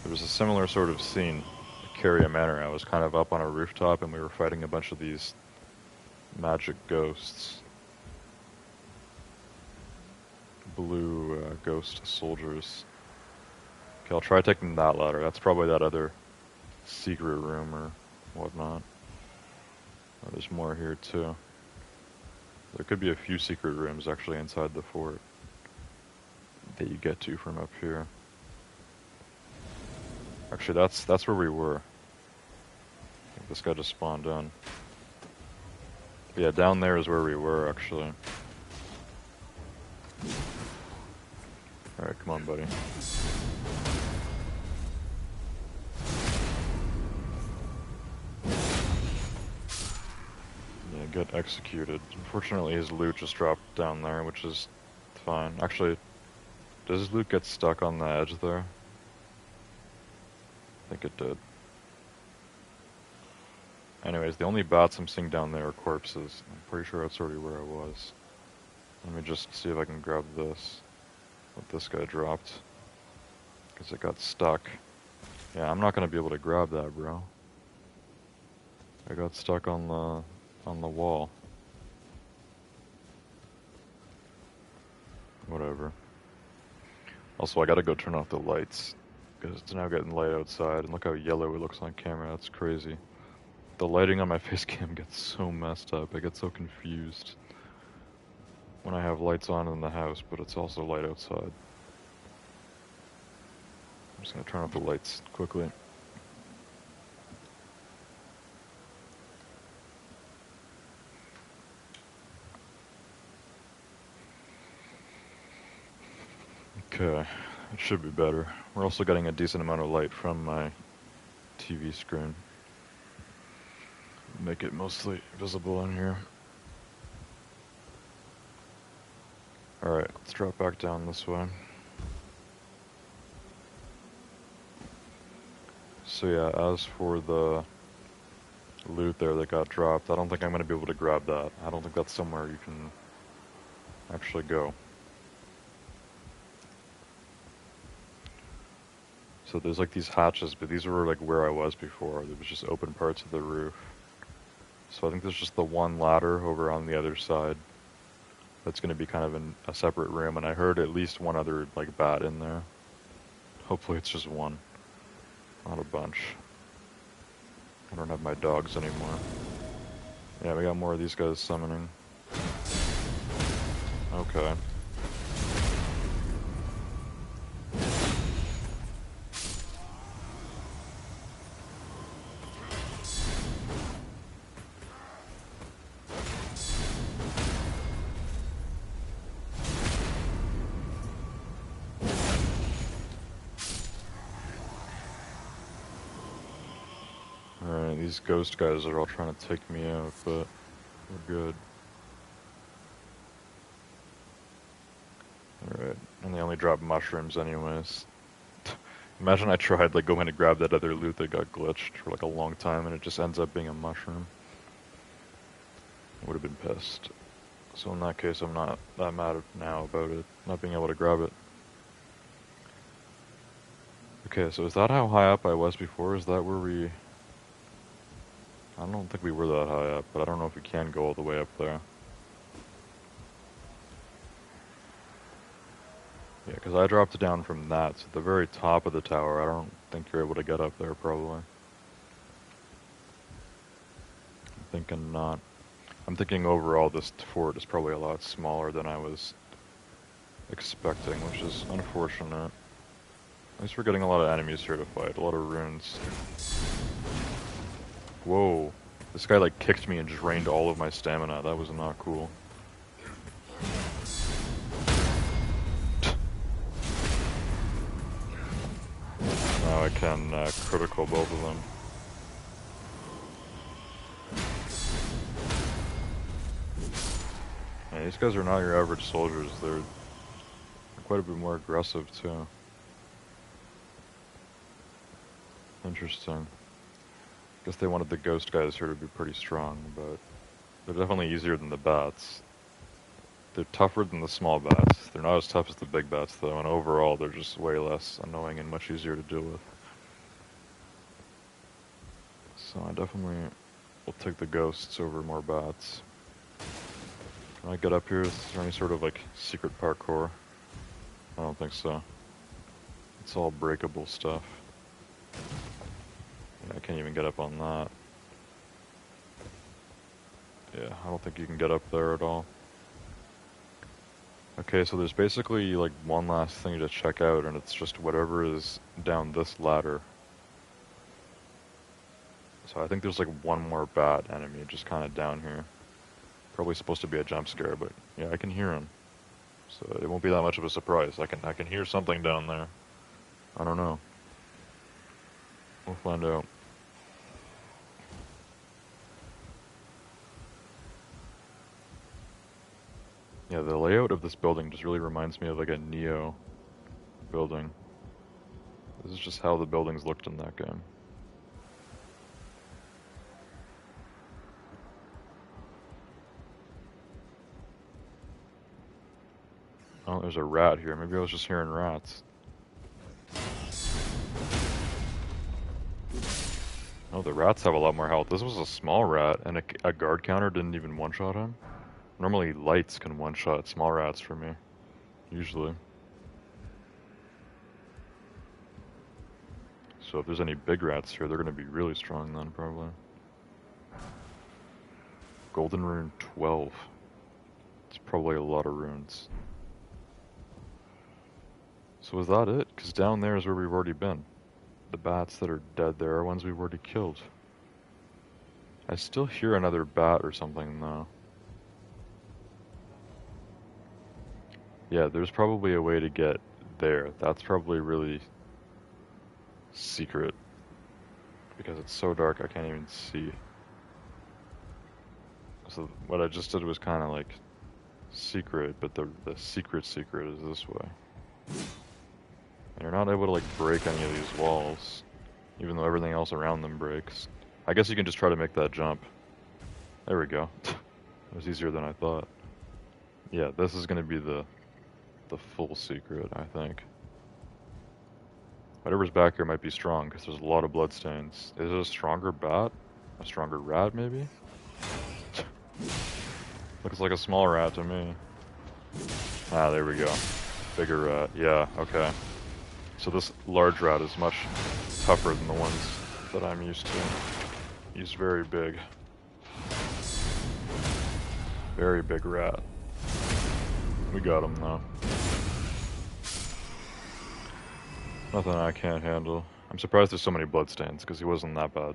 There was a similar sort of scene at Carria Manor. I was kind of up on a rooftop and we were fighting a bunch of these magic ghosts. Blue ghost soldiers. Okay, I'll try taking that ladder. That's probably that other secret room or whatnot. Oh, there's more here too. There could be a few secret rooms actually inside the fort that you get to from up here. Actually, that's where we were. I think this guy just spawned in. But yeah, down there is where we were actually. Alright, come on, buddy. Yeah, get executed. Unfortunately, his loot just dropped down there, which is fine. Actually, does his loot get stuck on the edge there? I think it did. Anyways, the only bats I'm seeing down there are corpses. I'm pretty sure that's already where I was. Let me just see if I can grab this. What this guy dropped. Because it got stuck. Yeah, I'm not going to be able to grab that, bro. I got stuck on the wall. Whatever. Also, I gotta go turn off the lights. because it's now getting light outside, and look how yellow it looks on camera. That's crazy. The lighting on my face cam gets so messed up. I get so confused when I have lights on in the house, but it's also light outside. I'm just gonna turn off the lights quickly. Okay, it should be better. We're also getting a decent amount of light from my TV screen. Make it mostly visible in here. Alright, let's drop back down this way. So yeah, as for the loot there that got dropped, I don't think I'm going to be able to grab that. I don't think that's somewhere you can actually go. So there's like these hatches, but these were like where I was before. There was just open parts of the roof. So I think there's just the one ladder over on the other side that's going to be kind of in a separate room, and I heard at least one other like bat in there. Hopefully it's just one, not a bunch. I don't have my dogs anymore. Yeah, we got more of these guys summoning. Okay. Alright, these ghost guys are all trying to take me out, but we're good. Alright, and they only drop mushrooms anyways. Imagine I tried like going to grab that other loot that got glitched for like a long time and it just ends up being a mushroom. I would have been pissed. So in that case, I'm not that mad now about it, not being able to grab it. Okay, so is that how high up I was before? Is that where we... I don't think we were that high up, but I don't know if we can go all the way up there. Yeah, because I dropped down from that, so the very top of the tower, I don't think you're able to get up there, probably. I'm thinking not. I'm thinking overall this fort is probably a lot smaller than I was expecting, which is unfortunate. At least we're getting a lot of enemies here to fight, a lot of runes. Whoa. This guy like kicked me and drained all of my stamina. That was not cool. Now I can critical both of them. Yeah, these guys are not your average soldiers. They're quite a bit more aggressive too. Interesting. Guess they wanted the ghost guys here to be pretty strong, but they're definitely easier than the bats. They're tougher than the small bats. They're not as tough as the big bats though, and overall they're just way less annoying and much easier to deal with. So I definitely will take the ghosts over more bats. Can I get up here? Is there any sort of like secret parkour? I don't think so. It's all breakable stuff. Yeah, I can't even get up on that. Yeah, I don't think you can get up there at all. Okay, so there's basically like one last thing to check out, and it's just whatever is down this ladder. So I think there's like one more bat enemy just kind of down here. Probably supposed to be a jump scare, but yeah, I can hear him. So it won't be that much of a surprise. I can hear something down there. I don't know. We'll find out. Yeah, the layout of this building just really reminds me of like a Neo building. This is just how the buildings looked in that game. Oh, there's a rat here. Maybe I was just hearing rats. Oh, the rats have a lot more health. This was a small rat, and a guard counter didn't even one-shot him. Normally, lights can one-shot small rats for me. Usually. So if there's any big rats here, they're gonna be really strong then, probably. Golden rune 12. It's probably a lot of runes. So is that it? Because down there is where we've already been. The bats that are dead there are ones we've already killed. I still hear another bat or something though. Yeah, there's probably a way to get there. That's probably really secret. Because it's so dark I can't even see. So what I just did was kind of like secret, but the secret is this way. And you're not able to like break any of these walls, even though everything else around them breaks. I guess you can just try to make that jump. There we go. It was easier than I thought. Yeah, this is gonna be the full secret, I think. Whatever's back here might be strong, because there's a lot of bloodstains. Is it a stronger bat? A stronger rat, maybe? Looks like a small rat to me. Ah, there we go. Bigger rat. Yeah, okay. So this large rat is much tougher than the ones that I'm used to. He's very big. Very big rat. We got him though. Nothing I can't handle. I'm surprised there's so many bloodstains, because he wasn't that bad.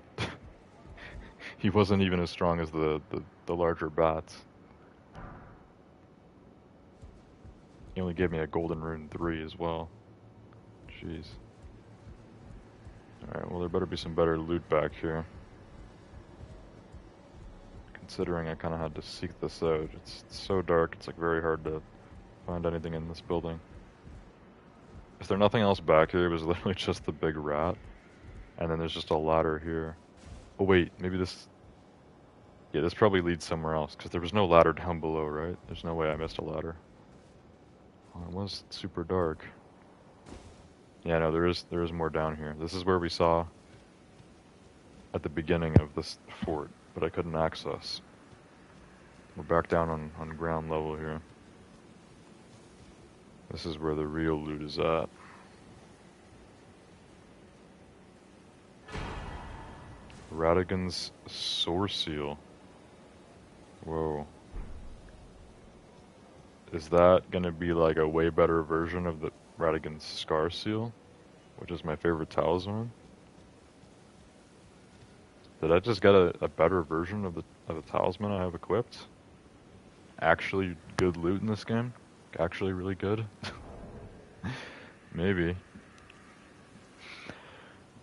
He wasn't even as strong as the larger bats. He only gave me a golden rune 3 as well. Jeez. Alright, well there better be some better loot back here. Considering I kind of had to seek this out. It's so dark, it's like very hard to find anything in this building. Is there nothing else back here? It was literally just the big rat. And then there's just a ladder here. Oh wait, maybe this... Yeah, this probably leads somewhere else, because there was no ladder down below, right? There's no way I missed a ladder. Oh, it was super dark. Yeah, no, there is more down here. This is where we saw at the beginning of this fort, but I couldn't access. We're back down on ground level here. This is where the real loot is at. Radigan's Soar Seal. Whoa. Is that gonna be like a way better version of the Radigan's Scar Seal? Which is my favorite talisman? Did I just get a better version of the talisman I have equipped? Actually good loot in this game? Actually really good? Maybe.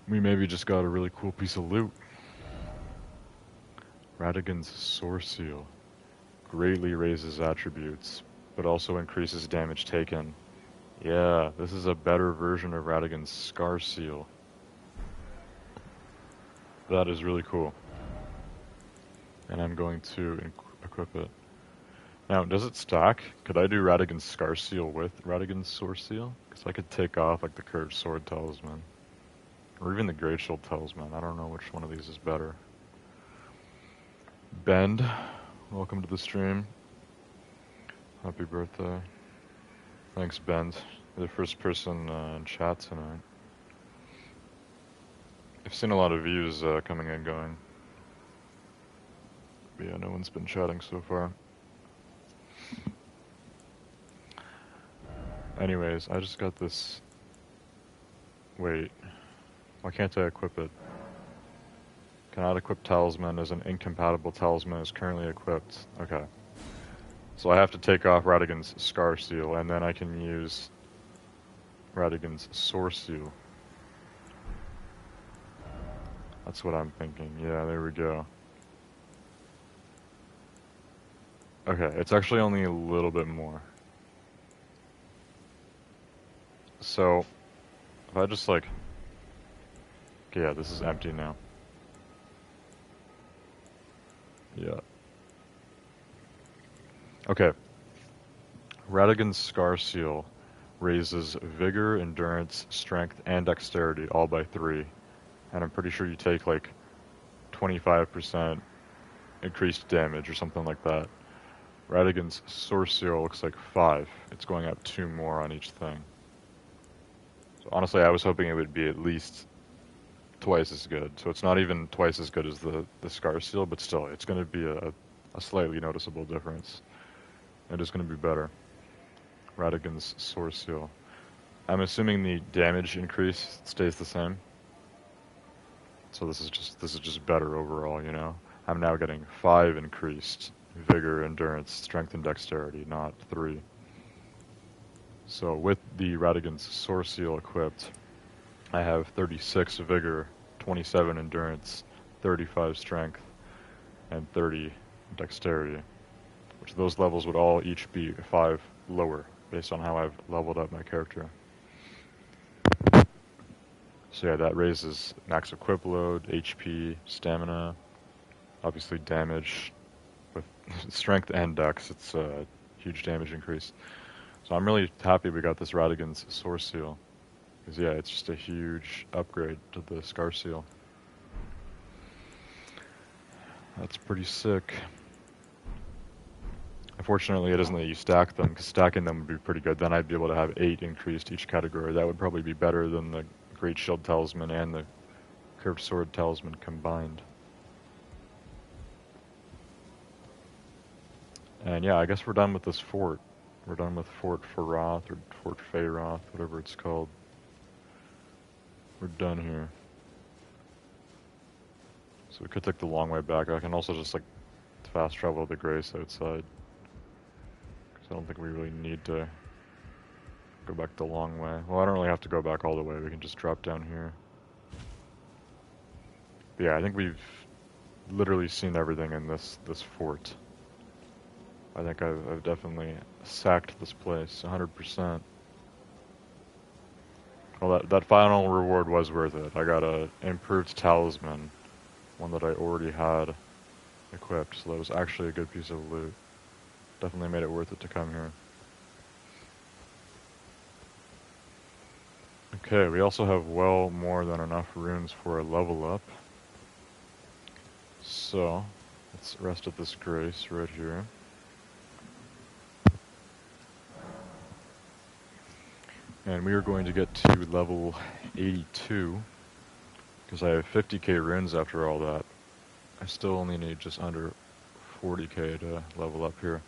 We maybe just got a really cool piece of loot. Radigan's Soar Seal. Greatly raises attributes, but also increases damage taken. Yeah, this is a better version of Radigan's Scar Seal. That is really cool. And I'm going to equip it. Now, does it stack? Could I do Radigan's Scar Seal with Radigan's Soar Seal? Because I could take off like the Curved Sword Talisman. Or even the Great Shield Talisman. I don't know which one of these is better. Bend, welcome to the stream. Happy birthday. Thanks, Bend. You're the first person in chat tonight. I've seen a lot of views coming and going. But yeah, no one's been chatting so far. Anyways, I just got this... Wait. Why can't I equip it? Cannot equip talisman as an incompatible talisman is currently equipped. Okay. So I have to take off Radigan's Scar Seal, and then I can use Radigan's Soar Seal. That's what I'm thinking. Yeah, there we go. Okay, it's actually only a little bit more. So, if I just like... Okay, yeah, this is empty now. Yeah. Okay. Radigan's Scar Seal raises vigor, endurance, strength, and dexterity all by 3. And I'm pretty sure you take like 25% increased damage or something like that. Radigan's Soar Seal looks like 5. It's going up 2 more on each thing. So honestly, I was hoping it would be at least twice as good. So it's not even twice as good as the Scar Seal, but still, it's going to be a slightly noticeable difference. It is going to be better. Radigan's Source Seal. I'm assuming the damage increase stays the same. So this is just better overall, you know. I'm now getting 5 increased vigor, endurance, strength, and dexterity, not 3. So with the Radigan's Source Seal equipped, I have 36 vigor, 27 endurance, 35 strength, and 30 dexterity, which those levels would all each be 5 lower based on how I've leveled up my character. So yeah, that raises max equip load, HP, stamina, obviously damage. With strength and dex, it's a huge damage increase. So I'm really happy we got this Radigan's Source Seal. Because yeah, it's just a huge upgrade to the Scar Seal. That's pretty sick. Unfortunately, it doesn't let you stack them, because stacking them would be pretty good. Then I'd be able to have 8 increased each category. That would probably be better than the Great Shield Talisman and the Curved Sword Talisman combined. And yeah, I guess we're done with this fort. We're done with Fort Faroth, or Fort Feyroth, whatever it's called. We're done here. So we could take the long way back. I can also just, like, fast travel to the Grace outside. Because I don't think we really need to go back the long way. Well, I don't really have to go back all the way. We can just drop down here. But yeah, I think we've literally seen everything in this fort. I think I've definitely sacked this place 100%. Well, that final reward was worth it. I got a improved talisman, one that I already had equipped, so that was actually a good piece of loot. Definitely made it worth it to come here. Okay, we also have well more than enough runes for a level up. So, let's rest at this Grace right here. And we are going to get to level 82, because I have 50k runes after all that. I still only need just under 40k to level up here.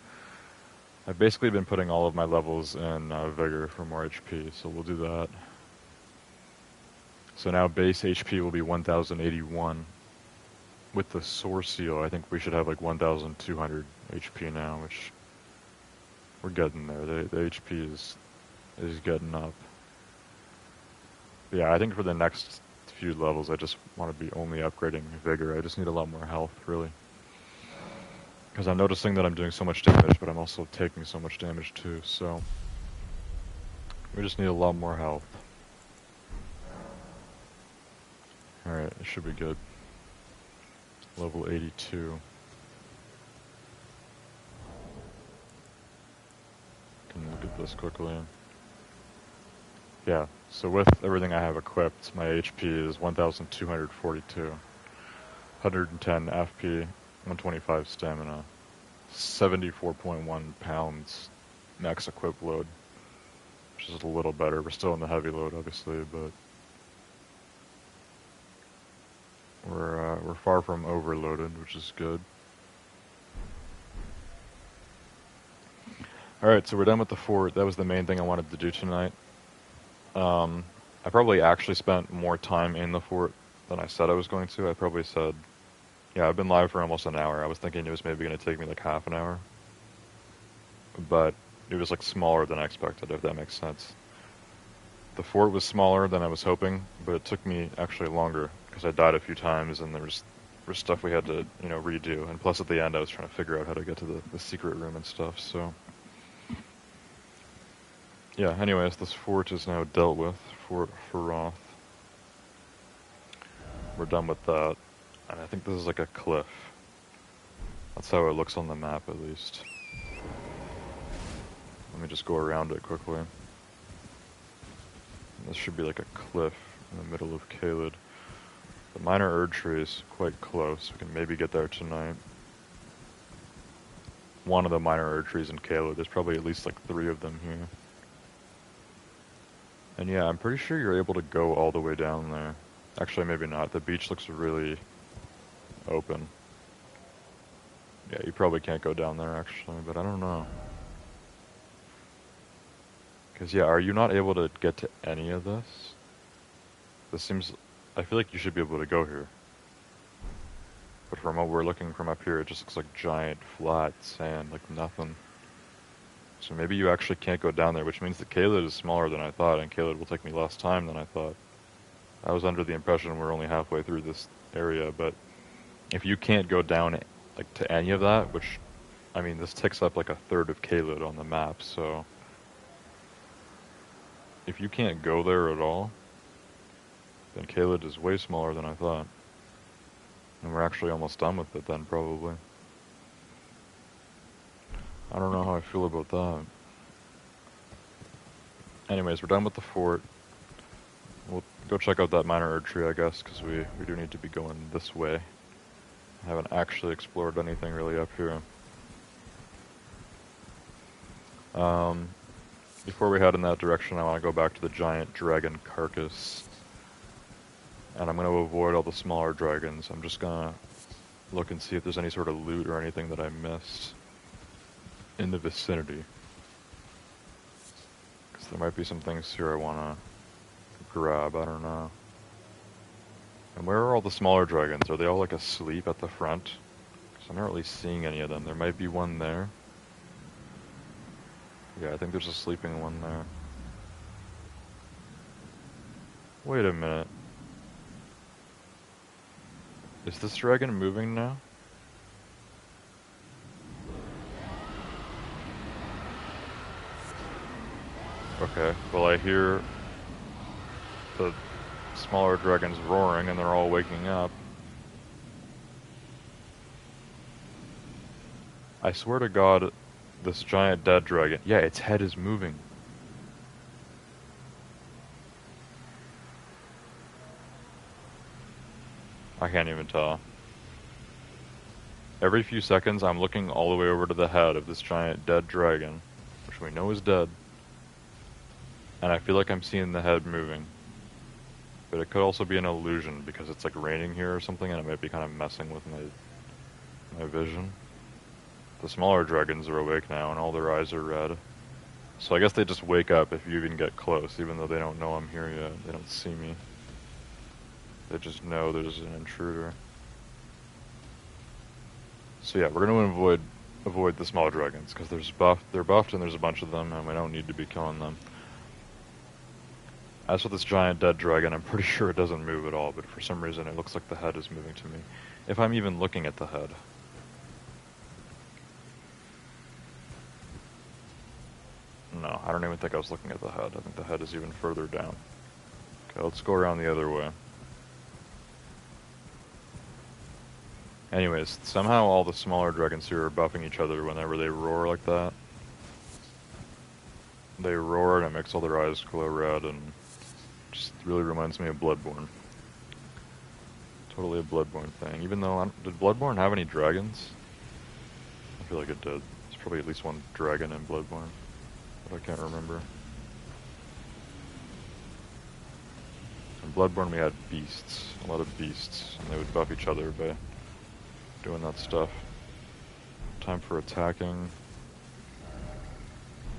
I've basically been putting all of my levels in Vigor for more HP, so we'll do that. So now base HP will be 1081. With the Source Seal, I think we should have like 1200 HP now, which we're getting there. The HP is getting up. But yeah, I think for the next few levels, I just want to be only upgrading Vigor. I just need a lot more health, really. Because I'm noticing that I'm doing so much damage, but I'm also taking so much damage too, so we just need a lot more health. Alright, it should be good. Level 82. Can look at this quickly. Yeah, so with everything I have equipped, my HP is 1242. 110 FP, 125 stamina, 74.1 pounds max equip load, which is a little better. We're still in the heavy load, obviously, but we're far from overloaded, which is good. Alright, so we're done with the fort. That was the main thing I wanted to do tonight. I probably actually spent more time in the fort than I said I was going to. I probably said, yeah, I've been live for almost an hour. I was thinking it was maybe going to take me like half an hour. But it was like smaller than I expected, if that makes sense. The fort was smaller than I was hoping, but it took me actually longer because I died a few times and there was stuff we had to, you know, redo. And plus at the end I was trying to figure out how to get to the secret room and stuff, so... Yeah, anyways, this fort is now dealt with. Fort Faroth. We're done with that. And I think this is like a cliff. That's how it looks on the map, at least. Let me just go around it quickly. This should be like a cliff in the middle of Caelid. The minor Erd tree is quite close. We can maybe get there tonight. One of the minor Erd trees in Caelid. There's probably at least like 3 of them here. And yeah, I'm pretty sure you're able to go all the way down there. Actually, maybe not. The beach looks really open. Yeah, you probably can't go down there actually, but I don't know. Because, yeah, are you not able to get to any of this? This seems... I feel like you should be able to go here. But from what we're looking from up here, it just looks like giant, flat sand, like nothing. So maybe you actually can't go down there, which means that Caelid is smaller than I thought, and Caelid will take me less time than I thought. I was under the impression we're only halfway through this area, but if you can't go down like to any of that, which, I mean, this takes up like a third of Caelid on the map, so if you can't go there at all, then Caelid is way smaller than I thought. And we're actually almost done with it then, probably. I don't know how I feel about that. Anyways, we're done with the fort. We'll go check out that minor erd tree, I guess, because we do need to be going this way. I haven't actually explored anything really up here. Before we head in that direction, I want to go back to the giant dragon carcass. And I'm going to avoid all the smaller dragons. I'm just going to look and see if there's any sort of loot or anything that I missed in the vicinity. Because there might be some things here I want to grab, I don't know. And where are all the smaller dragons? Are they all like asleep at the front? Because I'm not really seeing any of them. There might be one there. Yeah, I think there's a sleeping one there. Wait a minute. Is this dragon moving now? Okay, well I hear the smaller dragons roaring and they're all waking up. I swear to God, this giant dead dragon... Yeah, its head is moving. I can't even tell. Every few seconds, I'm looking all the way over to the head of this giant dead dragon, which we know is dead. And I feel like I'm seeing the head moving. But it could also be an illusion, because it's like raining here or something, and it might be kind of messing with my vision. The smaller dragons are awake now, and all their eyes are red. So I guess they just wake up if you even get close, even though they don't know I'm here yet. They don't see me. They just know there's an intruder. So yeah, we're going to avoid the small dragons, because they're buffed and there's a bunch of them, and we don't need to be killing them. As for this giant dead dragon, I'm pretty sure it doesn't move at all, but for some reason it looks like the head is moving to me. If I'm even looking at the head. No, I don't even think I was looking at the head. I think the head is even further down. Okay, let's go around the other way. Anyways, somehow all the smaller dragons here are buffing each other whenever they roar like that. They roar and it makes all their eyes glow red and just really reminds me of Bloodborne. Totally a Bloodborne thing. Even though, did Bloodborne have any dragons? I feel like it did. There's probably at least one dragon in Bloodborne, but I can't remember. In Bloodborne we had beasts, a lot of beasts, and they would buff each other by doing that stuff. Time for attacking.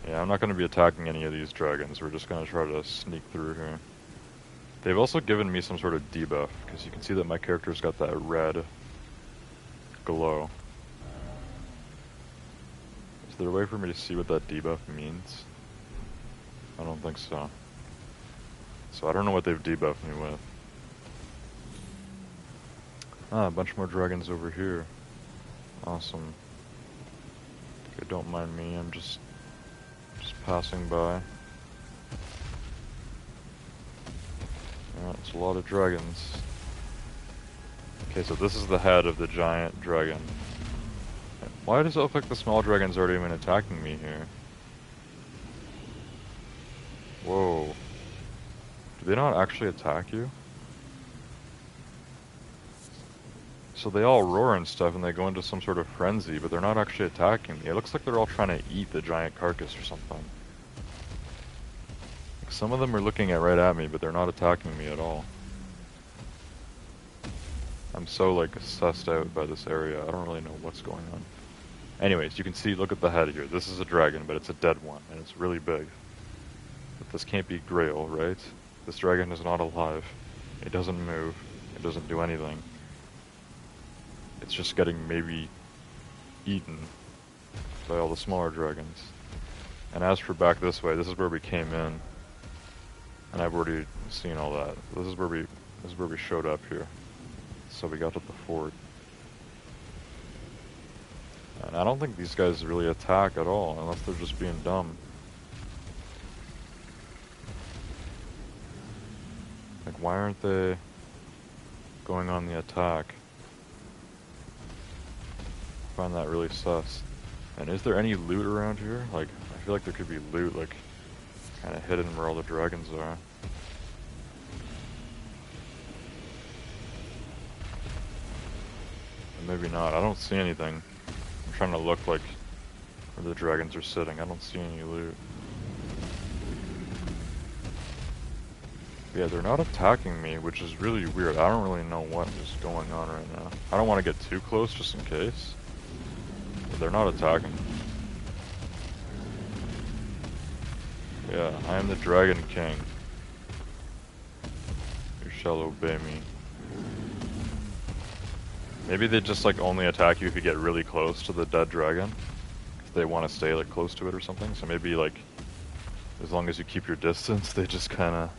Yeah, I'm not going to be attacking any of these dragons. We're just going to try to sneak through here. They've also given me some sort of debuff, because you can see that my character's got that red glow. Is there a way for me to see what that debuff means? I don't think so. So I don't know what they've debuffed me with. Ah, a bunch more dragons over here. Awesome. Okay, don't mind me, I'm just passing by. Yeah, it's a lot of dragons. Okay, so this is the head of the giant dragon. Why does it look like the small dragons aren't even attacking me here? Whoa. Do they not actually attack you? So they all roar and stuff and they go into some sort of frenzy, but they're not actually attacking me. It looks like they're all trying to eat the giant carcass or something. Like some of them are looking right at me, but they're not attacking me at all. I'm so like sussed out by this area. I don't really know what's going on. Anyways, you can see, look at the head here. This is a dragon, but it's a dead one, and it's really big. But this can't be Grail, right? This dragon is not alive. It doesn't move. It doesn't do anything. It's just getting maybe eaten by all the smaller dragons. And as for back this way, this is where we came in. And I've already seen all that. This is where we showed up here. So we got to the fort. And I don't think these guys really attack at all, unless they're just being dumb. Like, why aren't they going on the attack? I find that really sus. And is there any loot around here? Like, I feel like there could be loot, like, kind of hidden where all the dragons are. But maybe not. I don't see anything. I'm trying to look like where the dragons are sitting. I don't see any loot. But yeah, they're not attacking me, which is really weird. I don't really know what is going on right now. I don't want to get too close just in case. But they're not attacking. Yeah, I am the Dragon King. You shall obey me. Maybe they just like only attack you if you get really close to the dead dragon. If they want to stay like close to it or something. So maybe like, as long as you keep your distance, they just kind of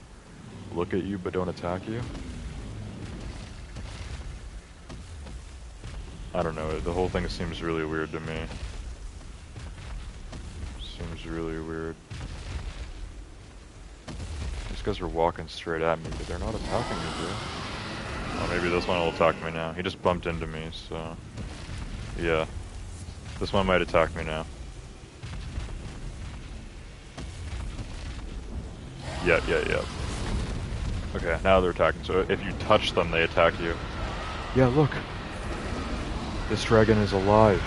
look at you but don't attack you. I don't know, the whole thing seems really weird to me. Seems really weird. These guys are walking straight at me, but they're not attacking me, dude. Oh, maybe this one will attack me now. He just bumped into me, so... yeah. This one might attack me now. Yeah. Okay, now they're attacking. So if you touch them, they attack you. Yeah, look! This dragon is alive.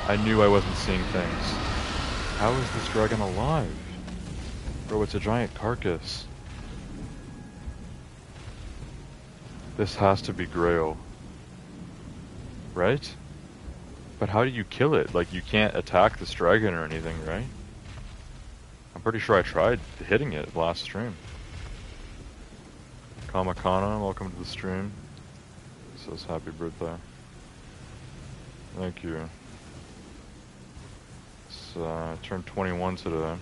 I knew I wasn't seeing things. How is this dragon alive? Bro, it's a giant carcass. This has to be Grail. Right? But how do you kill it? Like, you can't attack this dragon or anything, right? I'm pretty sure I tried hitting it last stream. Kamakana, welcome to the stream. Says happy birthday. Thank you. So, I turned 21 today.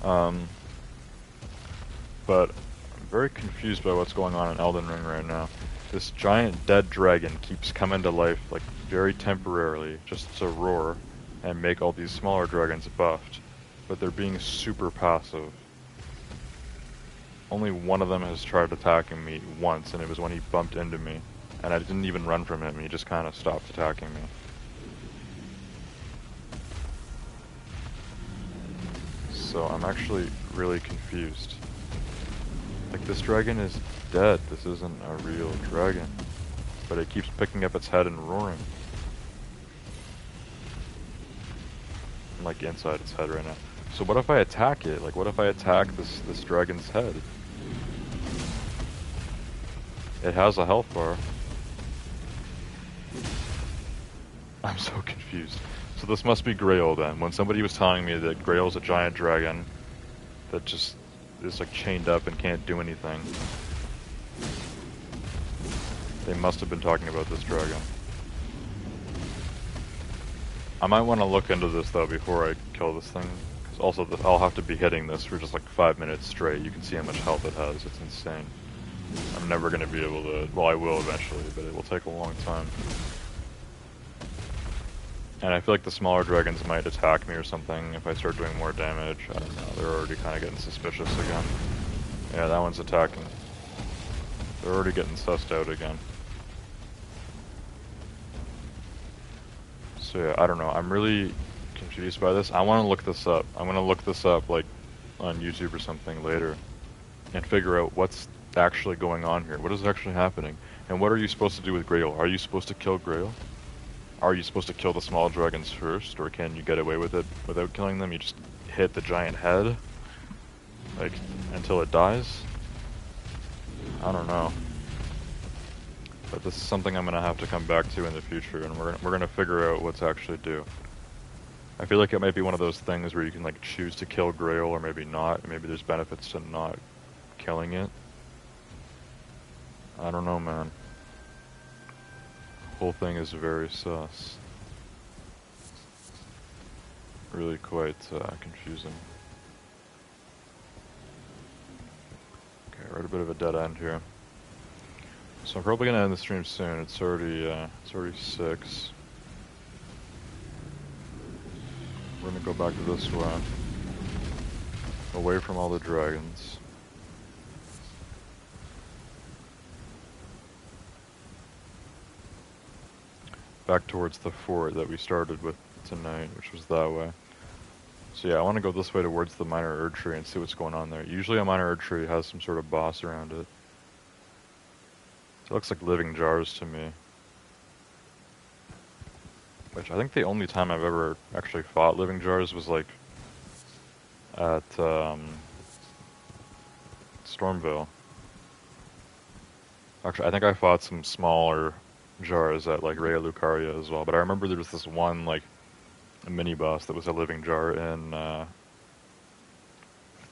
But I'm very confused by what's going on in Elden Ring right now. This giant dead dragon keeps coming to life, like, very temporarily, just to roar and make all these smaller dragons buffed. But they're being super passive. Only one of them has tried attacking me once, and it was when he bumped into me. And I didn't even run from him, he just kind of stopped attacking me. So I'm actually really confused. Like, this dragon is dead, this isn't a real dragon. But it keeps picking up its head and roaring. I'm like inside its head right now. So what if I attack it? Like, what if I attack this dragon's head? It has a health bar. I'm so confused. So this must be Grail then. When somebody was telling me that Grail is a giant dragon that just is like chained up and can't do anything, they must have been talking about this dragon. I might want to look into this though before I kill this thing. Because also I'll have to be hitting this for just like 5 minutes straight. You can see how much health it has. It's insane. I'm never going to be able to... well, I will eventually, but it will take a long time. And I feel like the smaller dragons might attack me or something if I start doing more damage. I don't know, they're already kind of getting suspicious again. Yeah, that one's attacking. They're already getting sussed out again. So yeah, I don't know, I'm really confused by this. I want to look this up. I'm going to look this up like on YouTube or something later and figure out what's actually going on here. What is actually happening? And what are you supposed to do with Grail? Are you supposed to kill Grail? Are you supposed to kill the small dragons first, or can you get away with it without killing them? You just hit the giant head, like, until it dies? I don't know. But this is something I'm gonna have to come back to in the future, and we're gonna figure out what to actually do. I feel like it might be one of those things where you can like choose to kill Grail or maybe not. Maybe there's benefits to not killing it. I don't know, man. The whole thing is very sus. Really quite confusing. Okay, we're at a bit of a dead end here. So I'm probably gonna end the stream soon. It's already 6. We're gonna go back to this way. Away from all the dragons. Back towards the fort that we started with tonight, which was that way. So yeah, I want to go this way towards the minor Erdtree and see what's going on there. Usually a minor Erdtree has some sort of boss around it. It looks like living jars to me. Which I think the only time I've ever actually fought living jars was like at Stormville. Actually, I think I fought some smaller jars at like Raya Lucaria as well, but I remember there was this one like a mini boss that was a living jar in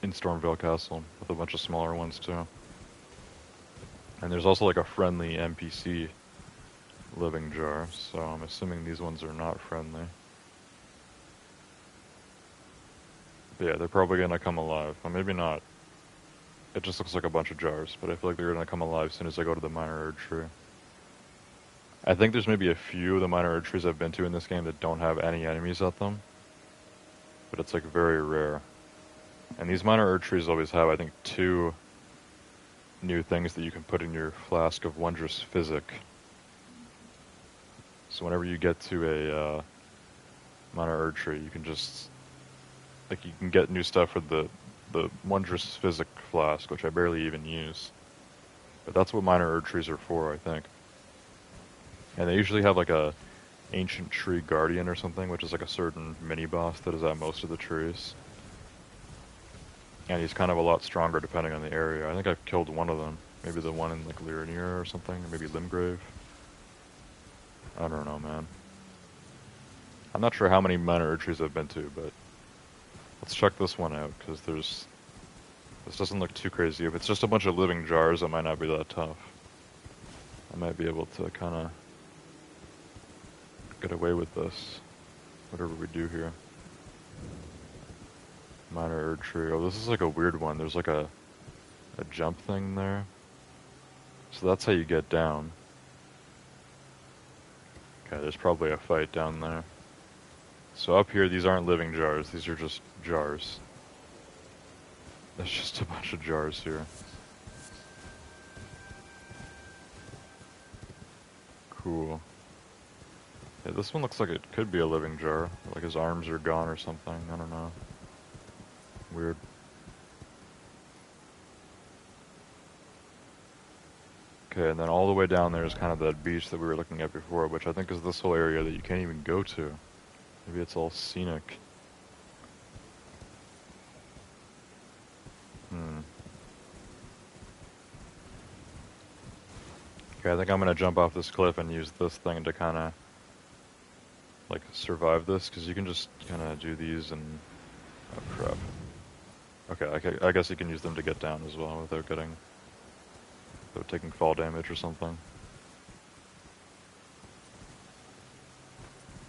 Stormville Castle with a bunch of smaller ones too. And there's also like a friendly NPC living jar, so I'm assuming these ones are not friendly. But yeah, they're probably gonna come alive. Well, maybe not. It just looks like a bunch of jars, but I feel like they're gonna come alive as soon as I go to the minor Erdtree. I think there's maybe a few of the minor Erdtrees I've been to in this game that don't have any enemies at them. But it's like very rare. And these minor Erdtrees always have, I think, 2 new things that you can put in your flask of wondrous physic. So whenever you get to a minor Erdtree, you can just like you can get new stuff for the wondrous physic flask, which I barely even use. But that's what minor Erdtrees are for, I think. And they usually have like a ancient tree guardian or something, which is like a certain mini boss that is at most of the trees. And he's kind of a lot stronger depending on the area. I think I've killed one of them. Maybe the one in like Lyranir or something, or maybe Limgrave. I don't know, man. I'm not sure how many minor Erdtrees I've been to, but let's check this one out, because this doesn't look too crazy. If it's just a bunch of living jars, it might not be that tough. I might be able to kind of get away with this, whatever we do here. Minor Erdtree. Oh, this is like a weird one. There's like a jump thing there. So that's how you get down. Okay, there's probably a fight down there. So up here, these aren't living jars. These are just jars. There's just a bunch of jars here. Cool. Yeah, this one looks like it could be a living jar. Like his arms are gone or something. I don't know. Weird. Okay, and then all the way down there is kind of that beach that we were looking at before, which I think is this whole area that you can't even go to. Maybe it's all scenic. Okay, I think I'm gonna jump off this cliff and use this thing to kind of like survive this, because you can just kind of do these and oh crap. Okay, I guess you can use them to get down as well without taking fall damage or something.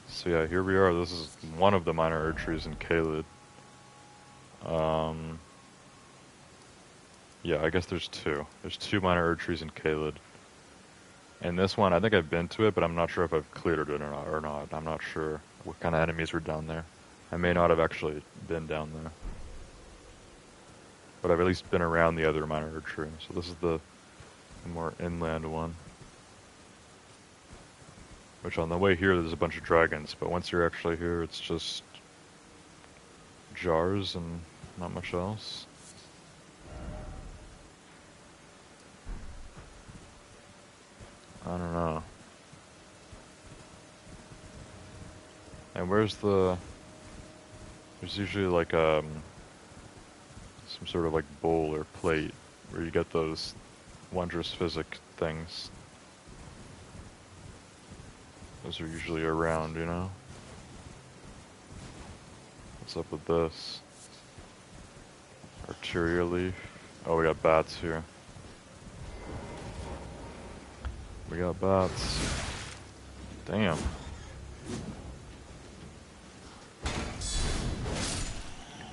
So yeah, here we are. This is one of the minor Erdtrees in Caelid. Yeah, I guess there's 2. There's 2 minor Erdtrees in Caelid. And this one, I think I've been to it, but I'm not sure if I've cleared it or not. I'm not sure what kind of enemies were down there. I may not have actually been down there. But I've at least been around the other minor Erdtree. So this is the more inland one. Which on the way here, there's a bunch of dragons, but once you're actually here, it's just jars and not much else. I don't know. And where's there's usually like some sort of like bowl or plate where you get those wondrous physic things. Those are usually around, you know? What's up with this? Arteria leaf. Oh, we got bats here. We got bats. Damn.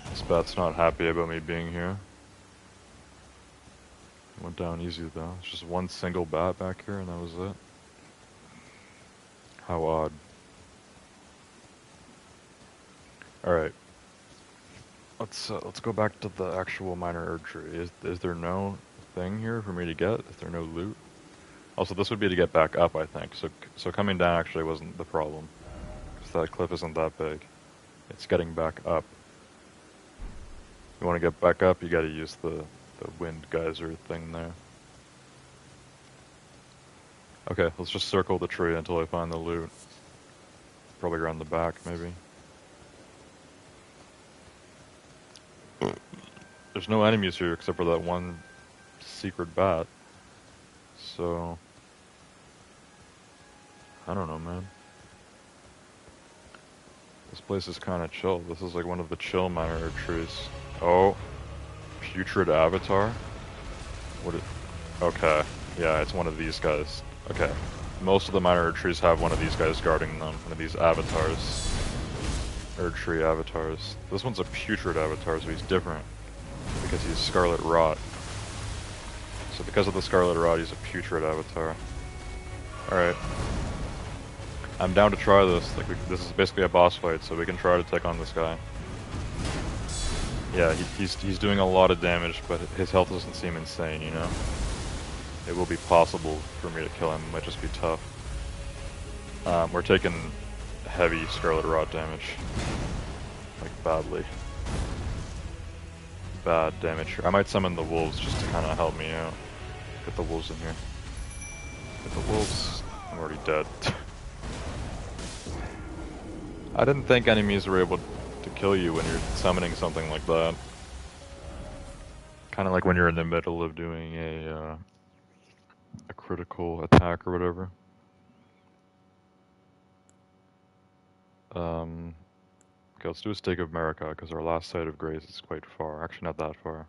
This bat's not happy about me being here. Went down easy though. It's just one single bat back here and that was it. How odd. Alright. Let's go back to the actual minor herb tree. Is there no thing here for me to get? Is there no loot? Also, this would be to get back up, I think. So coming down actually wasn't the problem. Because that cliff isn't that big. It's getting back up. You want to get back up, you gotta use the wind geyser thing there. Okay, let's just circle the tree until I find the loot. Probably around the back, maybe. There's no enemies here except for that one secret bat. So... I don't know, man. This place is kind of chill. This is like one of the chill minor herb trees. Oh, putrid avatar? Okay, yeah, it's one of these guys. Okay, most of the minor herb trees have one of these guys guarding them. One of these avatars. Herb tree avatars. This one's a putrid avatar, so he's different. Because he's scarlet rot. So because of the scarlet rot, he's a putrid avatar. Alright. I'm down to try this. Like, this is basically a boss fight, so we can try to take on this guy. Yeah, he's doing a lot of damage, but his health doesn't seem insane, you know? It will be possible for me to kill him, it might just be tough. We're taking heavy scarlet rot damage. Like, badly. Bad damage here. I might summon the wolves just to kind of help me out. Get the wolves in here. Get the wolves. I'm already dead. I didn't think enemies were able to kill you when you're summoning something like that. Kind of like when you're in the middle of doing a critical attack or whatever. Okay, let's do a Stake of Marika, because our last site of grace is quite far. Actually, not that far.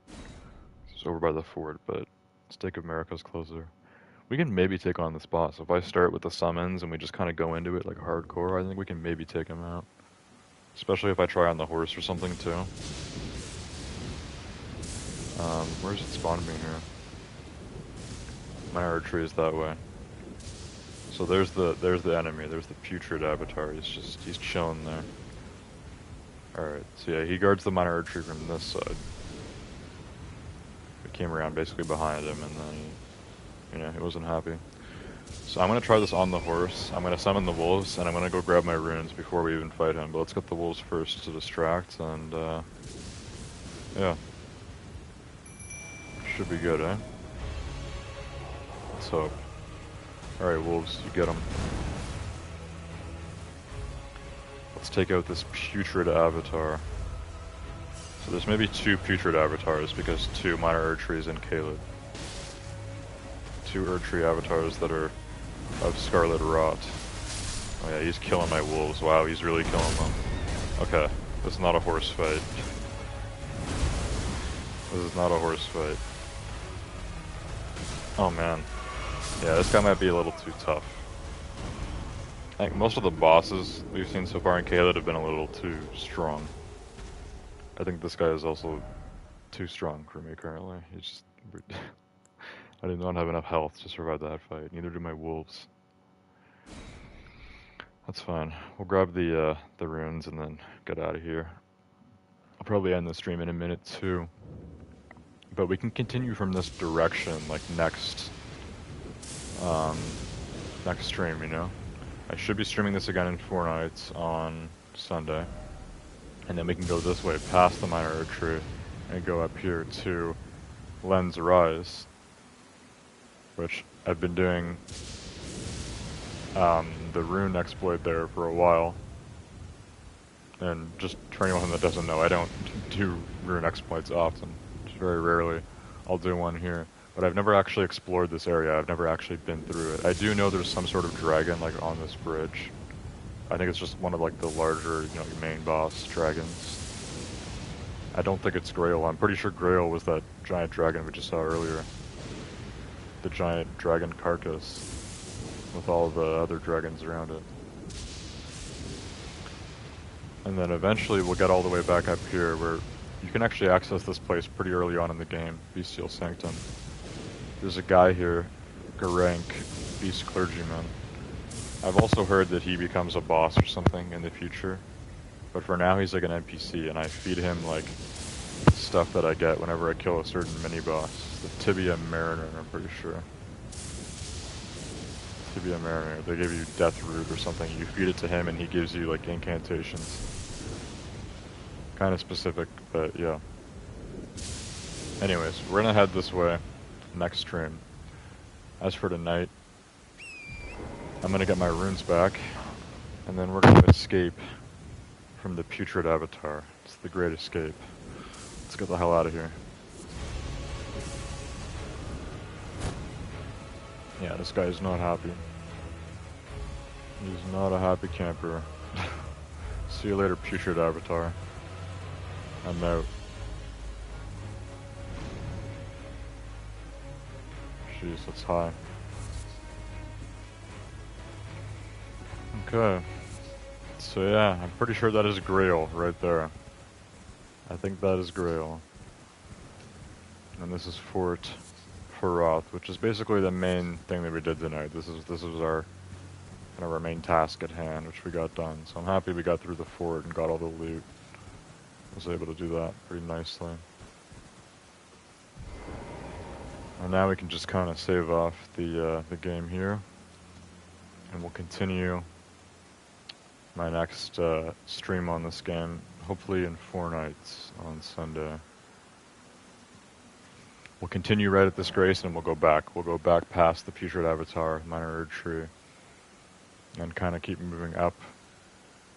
It's over by the fort, but Stake of Marika's closer. We can maybe take on this boss. If I start with the summons and we just kind of go into it like hardcore, I think we can maybe take him out. Especially if I try on the horse or something too. Where's it spawned me here? My herb tree is that way. So there's the enemy. There's the putrid avatar. He's chilling there. Alright, so yeah, he guards the minor herb tree from this side. We came around basically behind him and then he wasn't happy. So I'm gonna try this on the horse. I'm gonna summon the wolves and I'm gonna go grab my runes before we even fight him. But let's get the wolves first to distract and yeah. Should be good, eh? Let's hope. Alright, wolves, you get them. Let's take out this putrid avatar. So there's maybe 2 putrid avatars because 2 minor herb trees in Caleb. 2 herb tree avatars that are of scarlet rot. Oh yeah, he's killing my wolves. Wow, he's really killing them. Okay, this is not a horse fight. This is not a horse fight. Oh man. Yeah, this guy might be a little too tough. I think most of the bosses we've seen so far in Caelid have been a little too strong. I think this guy is also too strong for me currently. He's just... I did not have enough health to survive that fight. Neither do my wolves. That's fine. We'll grab the runes and then get out of here. I'll probably end the stream in a minute too. But we can continue from this direction, like next stream, you know? I should be streaming this again in 4 nights on Sunday. And then we can go this way, past the minor herb tree, and go up here to Len's Rise. Which I've been doing the rune exploit there for a while. And just for anyone that doesn't know, I don't do rune exploits often. Just very rarely. I'll do one here. But I've never actually explored this area. I've never actually been through it. I do know there's some sort of dragon like on this bridge. I think it's just one of like the larger, you know, main boss dragons. I don't think it's Grail. I'm pretty sure Grail was that giant dragon we just saw earlier. The giant dragon carcass with all the other dragons around it. And then eventually we'll get all the way back up here where you can actually access this place pretty early on in the game, Bestial Sanctum. There's a guy here, Garank, Beast Clergyman. I've also heard that he becomes a boss or something in the future. But for now he's like an NPC and I feed him like stuff that I get whenever I kill a certain mini-boss. The Tibia Mariner, I'm pretty sure. Tibia Mariner. They give you Death Root or something. You feed it to him and he gives you like incantations. Kind of specific, but yeah. Anyways, we're gonna head this way next stream. As for tonight, I'm gonna get my runes back, and then we're gonna escape from the putrid avatar. It's the great escape. Let's get the hell out of here. Yeah, this guy is not happy. He's not a happy camper. See you later, putrid avatar. I'm out. Jeez, that's high. Okay. So yeah, I'm pretty sure that is Grail right there. I think that is Grail. And this is Fort Faroth, which is basically the main thing that we did tonight. This was our kind of our main task at hand, which we got done. So I'm happy we got through the fort and got all the loot. Was able to do that pretty nicely. And now we can just kind of save off the game here, and we'll continue my next stream on this game, hopefully in 4 nights on Sunday. We'll continue right at this grace and we'll go back. We'll go back past the Putrid Avatar, Minor Erd Tree, and kind of keep moving up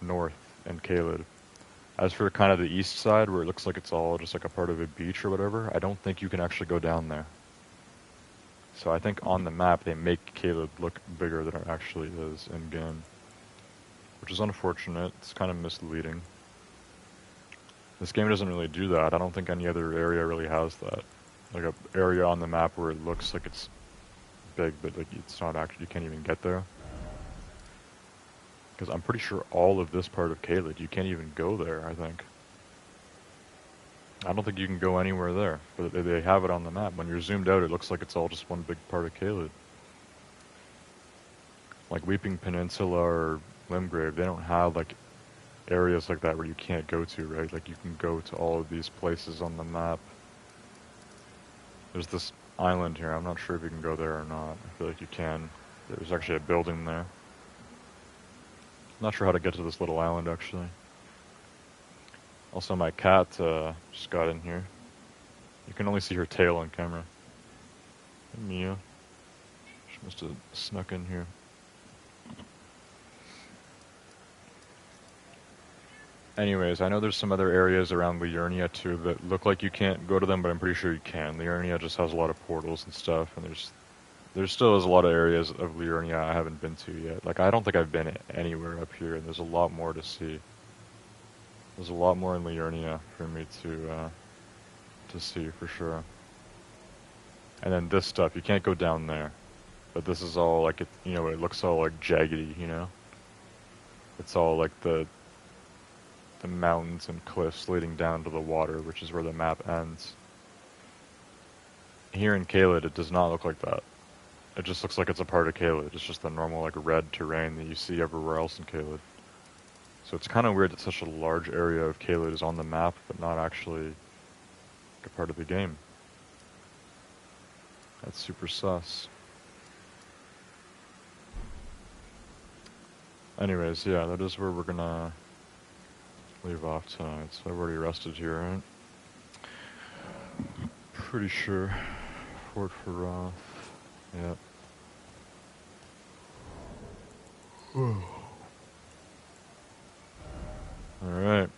north in Caelid. As for kind of the east side, where it looks like it's all just like a part of a beach or whatever, I don't think you can actually go down there. So I think on the map they make Caelid look bigger than it actually is in-game. Which is unfortunate, it's kind of misleading. This game doesn't really do that. I don't think any other area really has that. Like an area on the map where it looks like it's big, but like it's not actually, you can't even get there. Because I'm pretty sure all of this part of Caelid, you can't even go there, I think. I don't think you can go anywhere there, but they have it on the map. When you're zoomed out, it looks like it's all just one big part of Caelid. Like Weeping Peninsula or Limgrave, they don't have like areas like that where you can't go to, right? Like you can go to all of these places on the map. There's this island here, I'm not sure if you can go there or not. I feel like you can. There's actually a building there. Not sure how to get to this little island, actually. Also, my cat just got in here. You can only see her tail on camera. Hey, Mia. She must have snuck in here. Anyways, I know there's some other areas around Liurnia too that look like you can't go to them, but I'm pretty sure you can. Liurnia just has a lot of portals and stuff, and there still is a lot of areas of Liurnia I haven't been to yet. Like, I don't think I've been anywhere up here, and there's a lot more to see. There's a lot more in Liurnia for me to see, for sure. And then this stuff, you can't go down there. But this is all, like, you know, it looks all, like, jaggedy, you know? It's all, like, the mountains and cliffs leading down to the water, which is where the map ends. Here in Caelid, it does not look like that. It just looks like it's a part of Caelid. It's just the normal, like, red terrain that you see everywhere else in Caelid. So it's kind of weird that such a large area of Caelid is on the map, but not actually like, a part of the game. That's super sus. Anyways, yeah, that is where we're gonna leave off tonight. So I've already rested here, right? Pretty sure. Fort Faroth. Yep. Alright.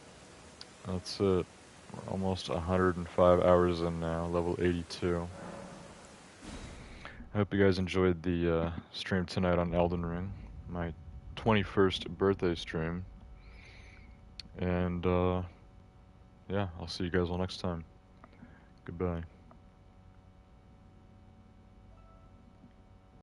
That's it. We're almost 105 hours in now, level 82. I hope you guys enjoyed the stream tonight on Elden Ring. My 21st birthday stream. And yeah, I'll see you guys all next time. Goodbye.